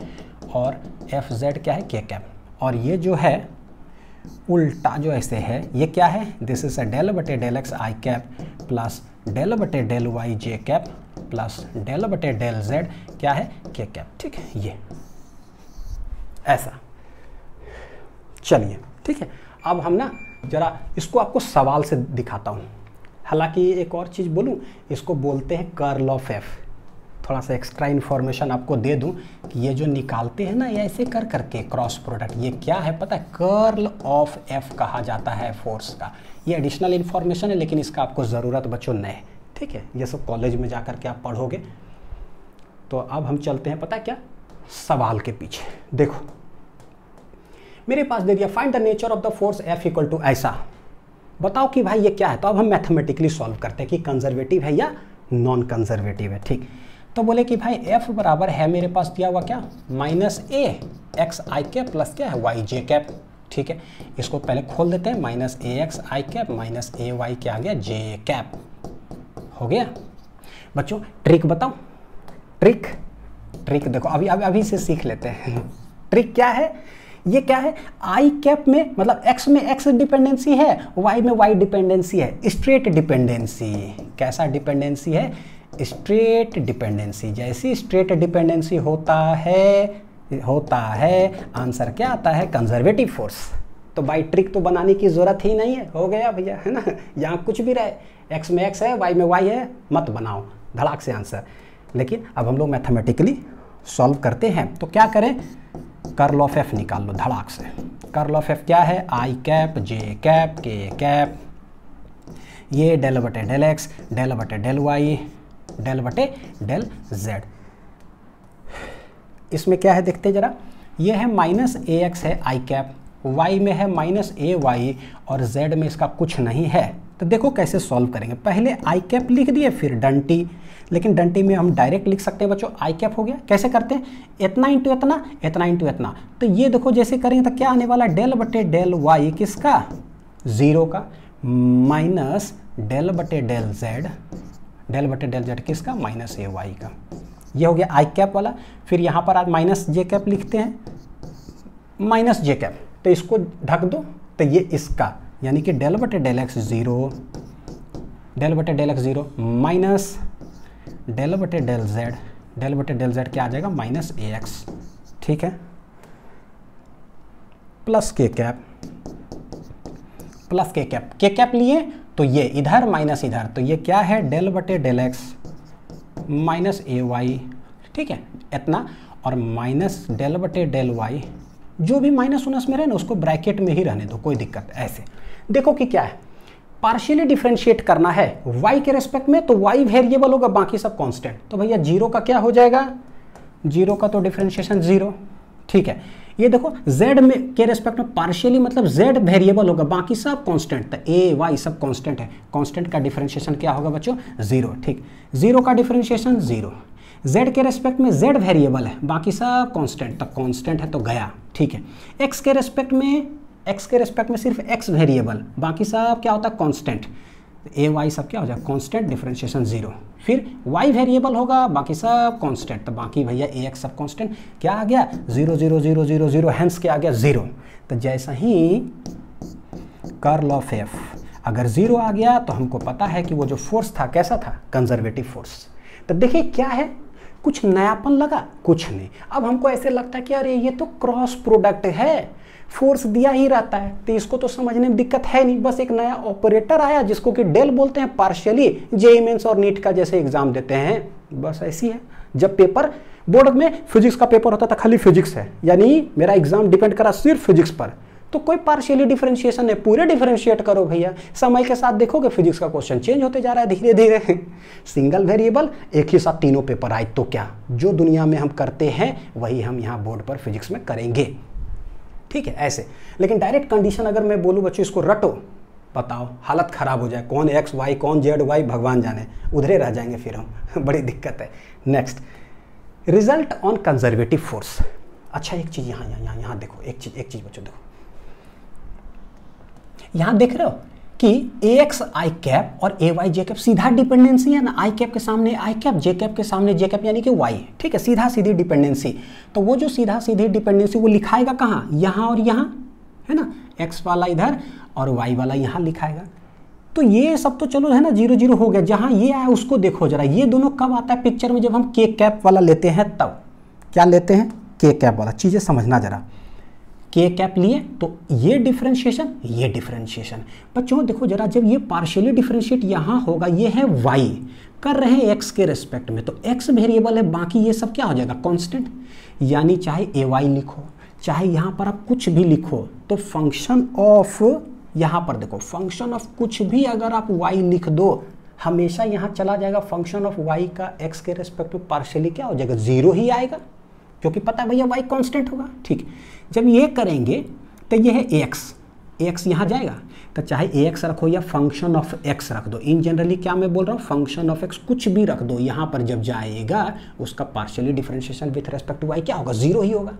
और एफ जेड क्या है के कैप। और ये जो है उल्टा जो ऐसे है ये क्या है, दिस इज अ डेल बटे डेल एक्स आई कैप प्लस डेल बटे डेल वाई जे कैप प्लस डेल बटे डेल जेड क्या है के कैप। ठीक है, ये ऐसा। चलिए ठीक है, अब हम ना जरा इसको आपको सवाल से दिखाता हूँ। हालांकि एक और चीज़ बोलूँ, इसको बोलते हैं कर्ल ऑफ एफ। थोड़ा सा एक्स्ट्रा इन्फॉर्मेशन आपको दे दूं कि ये जो निकालते हैं ना ये ऐसे कर करके क्रॉस प्रोडक्ट, ये क्या है पता है, कर्ल ऑफ एफ कहा जाता है फोर्स का। ये एडिशनल इन्फॉर्मेशन है लेकिन इसका आपको ज़रूरत बच्चों नहीं है। ठीक है, ये सब कॉलेज में जा कर के आप पढ़ोगे। तो अब हम चलते हैं पता है क्या, सवाल के पीछे। देखो मेरे पास दे दिया find the nature of the force F equal to ऐसा, बताओ कि भाई ये क्या है। तो अब हम मैथमेटिकली सॉल्व करते हैं कि कंजर्वेटिव है या नॉन कंजर्वेटिव है। ठीक, तो बोले कि भाई f बराबर है मेरे पास दिया हुआ क्या, माइनस ए एक्स आई कैप प्लस क्या है वाई जे कैप। ठीक है, इसको पहले खोल देते हैं, माइनस ए एक्स आई कैप माइनस ए वाई क्या आ गया जे कैप, हो गया। बच्चों ट्रिक बताओ, ट्रिक देखो अभी से सीख लेते हैं। ट्रिक क्या है, ये क्या है, आई कैप में मतलब x में x डिपेंडेंसी है, y में y डिपेंडेंसी है, स्ट्रेट डिपेंडेंसी। कैसा डिपेंडेंसी है, स्ट्रेट डिपेंडेंसी। जैसी स्ट्रेट डिपेंडेंसी होता है आंसर क्या आता है, कंजर्वेटिव फोर्स। तो बाई ट्रिक तो बनाने की जरूरत ही नहीं है, हो गया भैया, है ना। यहाँ कुछ भी रहे, x में x है, y में y है, मत बनाओ, धड़ाक से आंसर। लेकिन अब हम लोग मैथमेटिकली सॉल्व करते हैं तो क्या करें, कर्ल ऑफ एफ निकाल लो धड़ाक से। कर्ल ऑफ एफ क्या है, आई कैप जे कैप के कैप, ये डेल बटे डेल एक्स, डेल बटे डेल वाई, डेल बटे डेल जेड। इसमें क्या है देखते जरा, ये है माइनस ए एक्स है आई कैप, वाई में है माइनस ए वाई और जेड में इसका कुछ नहीं है। तो देखो कैसे सॉल्व करेंगे, पहले आई कैप लिख दिए फिर डंटी, लेकिन डंटी में हम डायरेक्ट लिख सकते हैं बच्चों, आई कैप हो गया। कैसे करते हैं, इतना इंटू इतना, इतना इंटू इतना। तो ये देखो जैसे करेंगे तो क्या आने वाला, डेल बटे डेल वाई किसका, जीरो का, माइनस डेल बटे डेल जेड, डेल बटे डेल जेड किसका, माइनस ए वाई का। ये हो गया आई कैप वाला। फिर यहाँ पर आज माइनस जे कैप लिखते हैं, माइनस जे कैप, तो इसको ढक दो, तो ये इसका यानी कि डेल बटे डेल एक्स जीरो, डेल बटे del X zero minus del बटे डेल जेड, डेल बटे डेल जेड क्या आ जाएगा, माइनस ए एक्स। ठीक है, प्लस के कैप, प्लस के कैप, के कैप लिए तो ये इधर माइनस इधर, तो ये क्या है, डेल बटे डेल एक्स माइनस ए वाई। ठीक है, इतना, और माइनस डेल बटे डेल वाई, जो भी माइनस उनस में रहे ना उसको ब्रैकेट में ही रहने दो, कोई दिक्कत। ऐसे देखो कि क्या है, पार्शियली डिफरेंशिएट करना है y के रेस्पेक्ट में, तो y वेरिएबल होगा, बाकी सब कांस्टेंट। तो भैया जीरो का क्या हो जाएगा, जीरो का तो डिफरेंशिएशन जीरो। ठीक है, ये देखो z में के रेस्पेक्ट में पार्शियली मतलब z वेरिएबल होगा, बाकी सब कांस्टेंट, तो a y सब कांस्टेंट है, कांस्टेंट का डिफरेंशिएशन क्या होगा बच्चों, जीरो। ठीक, जीरो का डिफरेंशिएशन जीरो। z के रेस्पेक्ट में z वेरिएबल है, बाकी सब कांस्टेंट, तब कांस्टेंट है तो गया, ठीक है। x के रेस्पेक्ट में सिर्फ x वेरिएबल, बाकी सब क्या होता है कांस्टेंट, ए वाई सब क्या हो जाए कांस्टेंट, डिफरेंशिएशन 0। फिर y वेरिएबल होगा, बाकी सब कांस्टेंट, तो बाकी भैया ए एक्स सब कांस्टेंट, क्या आ गया 0 0 0 0 0, हेंस क्या आ गया 0। तो जैसा ही कर्ल ऑफ एफ अगर 0 आ गया तो हमको पता है कि वो जो फोर्स था कैसा था, कंजर्वेटिव फोर्स। तो देखिए क्या है, कुछ नयापन लगा, कुछ नहीं। अब हमको ऐसे लगता है कि अरे ये तो क्रॉस प्रोडक्ट है, फोर्स दिया ही रहता है, तो इसको तो समझने में दिक्कत है नहीं, बस एक नया ऑपरेटर आया जिसको कि डेल बोलते हैं, पार्शियली जेईई मेंस और नीट का जैसे एग्जाम देते हैं, बस ऐसी है। जब पेपर बोर्ड में फिजिक्स का पेपर होता था, खाली फिजिक्स है, यानी मेरा एग्जाम डिपेंड करा सिर्फ फिजिक्स पर, तो कोई पार्शियली डिफरेंशिएशन है, पूरे डिफरेंशिएट करो भैया। समय के साथ देखोगे फिजिक्स का क्वेश्चन चेंज होते जा रहा है धीरे धीरे। सिंगल वेरिएबल एक ही साथ तीनों पेपर आए तो क्या, जो दुनिया में हम करते हैं वही हम यहाँ बोर्ड पर फिजिक्स में करेंगे, ठीक है ऐसे। लेकिन डायरेक्ट कंडीशन अगर मैं बोलूँ बच्चों इसको रटो, बताओ हालत खराब हो जाए, कौन एक्स वाई कौन जेड वाई भगवान जाने, उधरे रह जाएंगे फिर हम बड़ी दिक्कत है। Next, result on conservative force. अच्छा एक चीज़ यहाँ देखो, एक चीज़ बच्चों देखो, यहाँ देख रहे हो कि ए एक्स आई कैप और ए वाई जे कैप सीधा डिपेंडेंसी है ना, आई कैप के सामने आई कैप, जे कैप के सामने जे कैप यानी कि वाई, ठीक है, सीधा सीधी डिपेंडेंसी। तो वो जो सीधा सीधी डिपेंडेंसी वो लिखाएगा कहाँ, यहाँ और यहाँ, है ना, एक्स वाला इधर और वाई वाला यहाँ लिखाएगा। तो ये सब तो चलो है ना 0 0 हो गया, जहाँ ये आया उसको देखो जरा, ये दोनों कब आता है पिक्चर में, जब हम के कैप वाला लेते हैं तब। क्या लेते हैं, के कैप वाला, चीज़ें समझना जरा। के कैप लिए तो ये डिफरेंशिएशन बच्चों देखो जरा, जब ये पार्शियली डिफरेंशिएट यहाँ होगा, ये है y कर रहे हैं x के रेस्पेक्ट में, तो x वेरिएबल है, बाकी ये सब क्या हो जाएगा कांस्टेंट। यानी चाहे ए वाई लिखो, चाहे यहाँ पर आप कुछ भी लिखो, तो फंक्शन ऑफ, यहाँ पर देखो फंक्शन ऑफ कुछ भी अगर आप y लिख दो, हमेशा यहाँ चला जाएगा फंक्शन ऑफ y का x के रेस्पेक्ट में पार्शियली क्या हो जाएगा 0 ही आएगा, क्योंकि पता है भैया y कांस्टेंट होगा, ठीक। जब ये करेंगे तो ये है ax यहाँ जाएगा, तो चाहे ax रखो या फंक्शन ऑफ x रख दो, इन जनरली क्या मैं बोल रहा हूँ फंक्शन ऑफ x कुछ भी रख दो, यहाँ पर जब जाएगा उसका partially differentiation with respect to y क्या होगा 0 ही होगा।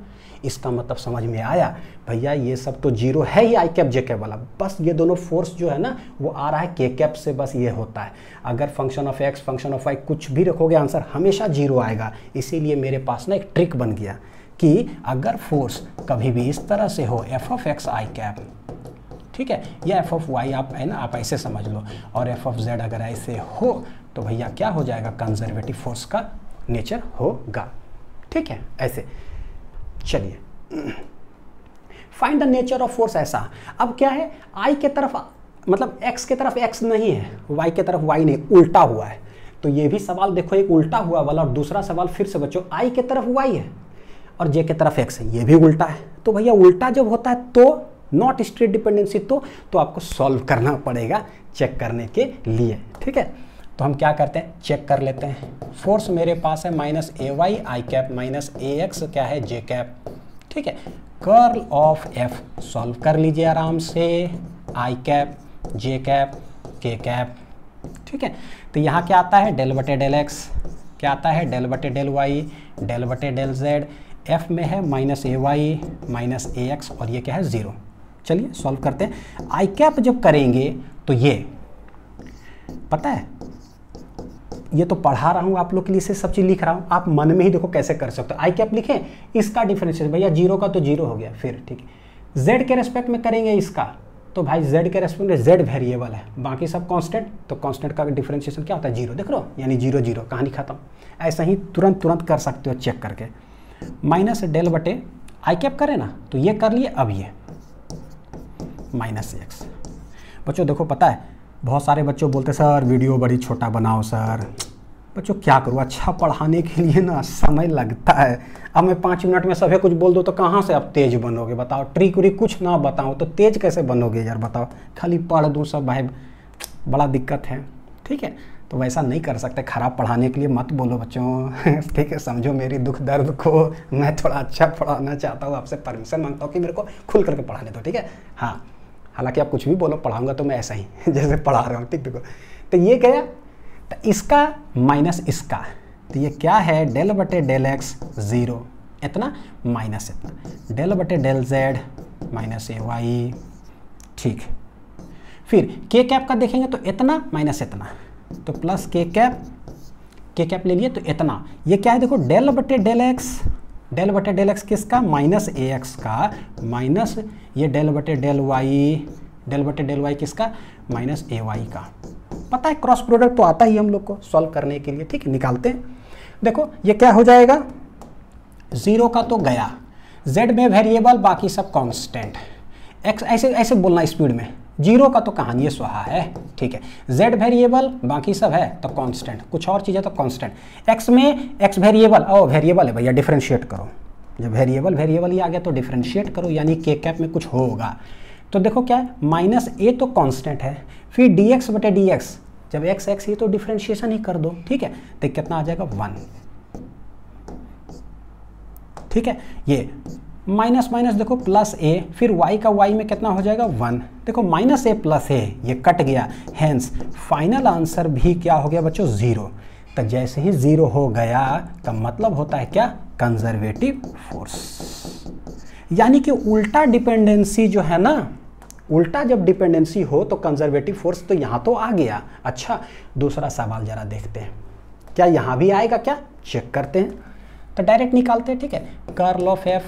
इसका मतलब समझ में आया भैया, ये सब तो 0 है ही आई कैप जे कैप वाला, बस ये दोनों फोर्स जो है ना वो आ रहा है के कैप से, बस ये होता है। अगर function of x function of y कुछ भी रखोगे आंसर हमेशा 0 आएगा। इसीलिए मेरे पास ना एक ट्रिक बन गया कि अगर फोर्स कभी भी इस तरह से हो F of x I cap, ठीक है, या एफ ऑफ वाई आप है ना आप ऐसे समझ लो, और एफ ऑफ जेड अगर ऐसे हो तो भैया क्या हो जाएगा कंजर्वेटिव फोर्स का नेचर होगा, ठीक है ऐसे। चलिए find the nature of force ऐसा। अब क्या है, आई के तरफ मतलब एक्स के तरफ एक्स नहीं है, वाई के तरफ वाई नहीं, उल्टा हुआ है। तो ये भी सवाल देखो, एक उल्टा हुआ वाला और दूसरा सवाल फिर से बच्चों आई के तरफ वाई है और जे के तरफ एक्स है, ये भी उल्टा है। तो भैया उल्टा जब होता है तो नॉट स्ट्रेट डिपेंडेंसी, तो आपको सॉल्व करना पड़ेगा चेक करने के लिए, ठीक है। तो हम क्या करते हैं, चेक कर लेते हैं। फोर्स मेरे पास है माइनस ए वाई आई कैप माइनस ए एक्स क्या है जे कैप, ठीक है। कर्ल ऑफ एफ सॉल्व कर लीजिए आराम से, आई कैप जे कैप के कैप, ठीक है। तो यहाँ क्या आता है डेल बटे डेल एक्स, क्या आता है डेल बटे डेल वाई, डेल बटे डेल जेड, एफ में है माइनस ए वाई माइनस ए एक्स और ये क्या है 0। चलिए सॉल्व करते हैं। आई कैप जब करेंगे तो ये पता है, ये तो पढ़ा रहा हूँ आप लोग के लिए, से सब चीज़ लिख रहा हूँ, आप मन में ही देखो कैसे कर सकते हो। आई कैप लिखें, इसका डिफरेंशिएशन भैया 0 का तो 0 हो गया, फिर ठीक है। जेड के रेस्पेक्ट में करेंगे इसका, तो भाई जेड के रेस्पेक्ट में जेड वेरिएबल है, बाकी सब कांस्टेंट, तो कांस्टेंट का डिफरेंशिएशन क्या होता है 0, देख लो यानी 0 0 कहानी खत्म। ऐसा ही तुरंत कर सकते हो चेक करके। माइनस डेल बटे आई कैप करें ना, तो ये कर लिए, अब ये माइनस एक्स। बच्चों देखो पता है बहुत सारे बच्चों बोलते सर वीडियो बड़ी छोटा बनाओ सर। बच्चों क्या करूँ, अच्छा पढ़ाने के लिए ना समय लगता है। अब मैं 5 मिनट में सभी कुछ बोल दूँ तो कहाँ से आप तेज बनोगे बताओ, ट्रिक व्रिक कुछ ना बताऊँ तो तेज कैसे बनोगे यार बताओ, खाली पढ़ दूँ सब भाई, बड़ा दिक्कत है, ठीक है। तो वैसा नहीं कर सकते, ख़राब पढ़ाने के लिए मत बोलो बच्चों, ठीक है, समझो मेरी दुख दर्द को। मैं थोड़ा अच्छा पढ़ाना चाहता हूँ, आपसे परमिशन मांगता हूँ कि मेरे को खुल करके पढ़ाने दो, ठीक है। हाँ हालांकि आप कुछ भी बोलो, पढ़ाऊंगा तो मैं ऐसा ही जैसे पढ़ा रहा हूँ, ठीक देखो। तो ये गया, तो इसका माइनस इसका, तो ये क्या है, डेल बटे डेल एक्स 0 इतना माइनस इतना, डेल बटे डेल जेड माइनस ए वाई। ठीक, फिर के कैप का देखेंगे तो इतना माइनस इतना, तो प्लस के कैप ले लिए तो इतना। ये क्या है देखो, डेल बटे डेल एक्स किसका, माइनस ए एक्स का, माइनस ये डेल बटे डेल वाई किसका, माइनस ए वाई का। पता है क्रॉस प्रोडक्ट तो आता ही हम लोग को सॉल्व करने के लिए। ठीक है, निकालते हैं। देखो ये क्या हो जाएगा, 0 का तो गया, z में वेरिएबल बाकी सब कांस्टेंट, x ऐसे बोलना स्पीड में, 0 का तो कहानी ये स्वाहा है। ठीक है, z वेरिएबल बाकी सब है तो कांस्टेंट, कुछ और चीज़ है तो कांस्टेंट। x में x वेरिएबल, वेरिएबल है भैया, डिफरेंशिएट करो। जब वेरिएबल ही आ गया तो डिफरेंशिएट करो, यानी के कैप में कुछ होगा। तो देखो क्या है, माइनस ए तो कांस्टेंट है, फिर dx बटे dx, जब x ही तो डिफरेंशिएशन ही कर दो। ठीक है, तो कितना आ जाएगा 1। ठीक है, ये माइनस माइनस देखो प्लस ए, फिर y का y में कितना हो जाएगा 1। देखो माइनस ए प्लस ए ये कट गया, हेंस फाइनल आंसर भी क्या हो गया बच्चों, 0। तो जैसे ही 0 हो गया तो मतलब होता है क्या, कंजर्वेटिव फोर्स। यानी कि उल्टा डिपेंडेंसी जो है ना, उल्टा जब डिपेंडेंसी हो तो कंजर्वेटिव फोर्स तो यहाँ तो आ गया। अच्छा, दूसरा सवाल जरा देखते हैं, क्या यहाँ भी आएगा क्या, चेक करते हैं। तो डायरेक्ट निकालते हैं। ठीक है, कर्ल ऑफ एफ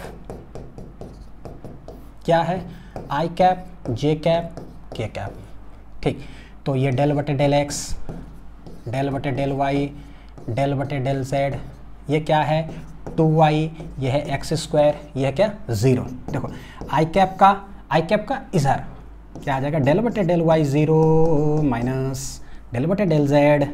क्या है, आई कैप जे कैप के कैप। ठीक, तो ये डेल बटे डेल एक्स, डेल बटे डेल वाई, डेल बटे डेल जेड, ये क्या है 2y, ये है एक्स स्क्वायर, ये है क्या 0। देखो आई कैप का इधर क्या आ जाएगा, डेल बटे डेल वाई 0 माइनस डेल बटे डेल जेड।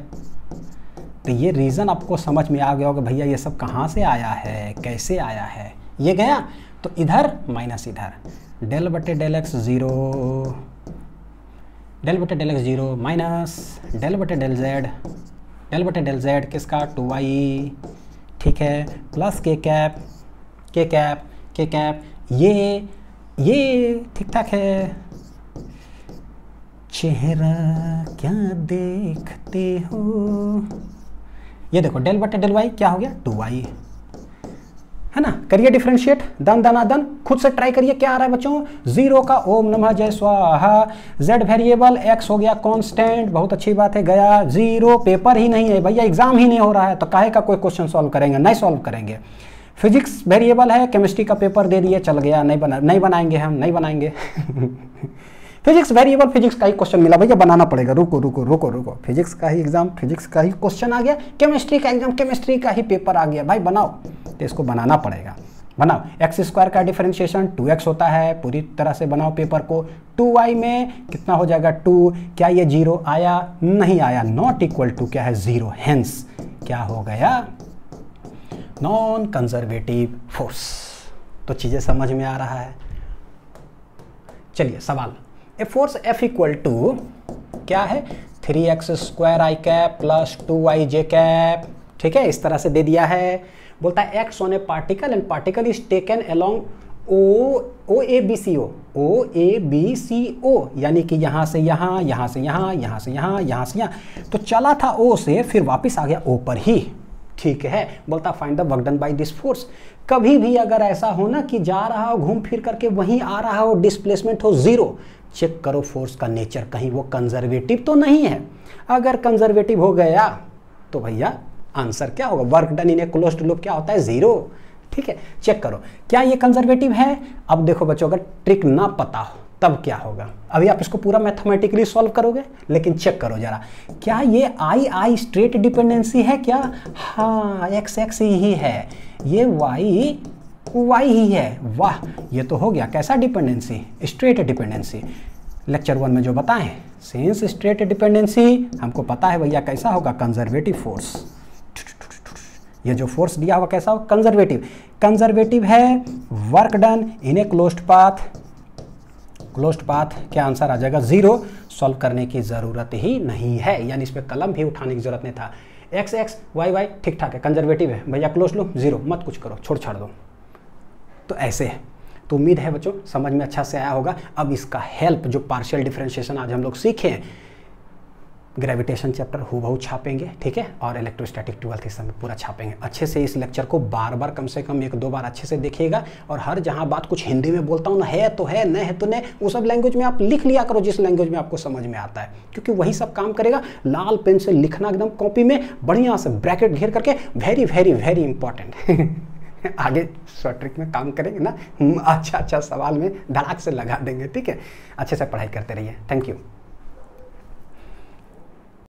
तो ये रीज़न आपको समझ में आ गया होगा भैया ये सब कहाँ से आया है, कैसे आया है। ये गया तो इधर माइनस इधर, डेल बटे डेल एक्स 0, डेल बटे डेल एक्स 0 माइनस डेल बटे डेल जेड किसका 2y। ठीक है, प्लस के कैप ये ठीक ठाक है। चेहरा क्या देखते हो, ये देखो डेल बटे डेल वाई क्या हो गया 2y, है ना। करिए डिफरेंशिएट, दन खुद से ट्राई करिए। क्या आ रहा है बच्चों, 0 का ओम नमः जय स्वाहा, z वेरिएबल x हो गया कांस्टेंट, बहुत अच्छी बात है, गया 0। पेपर ही नहीं है भैया, एग्जाम ही नहीं हो रहा है तो काहे का कोई क्वेश्चन सॉल्व करेंगे, नहीं सॉल्व करेंगे। फिजिक्स वेरिएबल है, केमिस्ट्री का पेपर दे दिए, चल गया, नहीं बनाएंगे फिजिक्स वेरिएबल, फिजिक्स का ही क्वेश्चन मिला भैया, बनाना पड़ेगा। रुको, फिजिक्स का ही एग्जाम, फिजिक्स का ही क्वेश्चन आ गया, केमिस्ट्री का एग्जाम, केमिस्ट्री का ही पेपर आ गया भाई, बनाओ। तो इसको बनाना पड़ेगा, बनाओ। एक्स स्क्वायर का डिफरेंशिएशन 2x होता है, पूरी तरह से बनाओ पेपर को। 2y में कितना हो जाएगा 2, क्या ये 0 आया, नहीं आया, नॉट इक्वल टू क्या है 0, हेंस क्या हो गया, नॉन कंजर्वेटिव फोर्स। तो चीजें समझ में आ रहा है। चलिए सवाल, a force F equal to क्या है 3x square I cap plus 2y J cap. ठीक है, इस तरह से दे दिया है। बोलता है x on a particle and particle is taken along O A B C O, यानी कि यहाँ से यहाँ, यहाँ से यहाँ, यहाँ से यहाँ, यहाँ से यहाँ, तो चला था O से, फिर वापस आ गया O पर ही। ठीक है, बोलता find the work done by this force. कभी भी अगर ऐसा हो ना कि जा रहा हो घूम फिर करके वहीं आ रहा हो, डिस्प्लेसमेंट हो 0, चेक करो फोर्स का नेचर, कहीं वो कंजर्वेटिव तो नहीं है। अगर कंजर्वेटिव हो गया तो भैया आंसर क्या होगा, work done in a closed loop क्या होता है 0। ठीक है, चेक करो क्या ये कंजर्वेटिव है। अब देखो बच्चों, अगर ट्रिक ना पता हो तब क्या होगा, अभी आप इसको पूरा मैथमेटिकली सॉल्व करोगे, लेकिन चेक करो जरा, क्या ये आई स्ट्रेट डिपेंडेंसी है क्या, हाँ x ही है, ये y ही है, वाह ये तो हो गया कैसा डिपेंडेंसी, स्ट्रेट डिपेंडेंसी। लेक्चर 1 में जो बताएं, सिंस स्ट्रेट डिपेंडेंसी हमको पता है भैया कैसा होगा, कंजर्वेटिव फोर्स। ये जो फोर्स दिया हुआ कैसा होगा, कंजर्वेटिव है, work done in a closed path क्या आंसर आ जाएगा 0। सॉल्व करने की ज़रूरत ही नहीं है, यानी इस पर कलम भी उठाने की ज़रूरत नहीं था। x y ठीक ठाक है, कंजर्वेटिव है भैया, क्लोज लो 0, मत कुछ करो, छोड़ दो। तो ऐसे है। तो उम्मीद है बच्चों समझ में अच्छा से आया होगा। अब इसका हेल्प जो पार्शियल डिफरेंशिएशन आज हम लोग सीखे, ग्रेविटेशन चैप्टर हूबहू छापेंगे, ठीक है, और इलेक्ट्रोस्टैटिक 12th हिस्सा में पूरा छापेंगे। अच्छे से इस लेक्चर को बार बार कम से कम 1-2 बार अच्छे से देखिएगा, और हर जहाँ बात कुछ हिंदी में बोलता हूँ ना, है तो है, न है तो नहीं, वो सब लैंग्वेज में आप लिख लिया करो जिस लैंग्वेज में आपको समझ में आता है, क्योंकि वही सब काम करेगा। लाल पेन से लिखना एकदम कॉपी में बढ़िया से ब्रैकेट घेर करके, वेरी वेरी वेरी इंपॉर्टेंट। आगे शॉर्ट ट्रिक में काम करेंगे ना, अच्छा सवाल में धड़ाक से लगा देंगे, ठीक है। अच्छे से पढ़ाई करते रहिए। Thank you.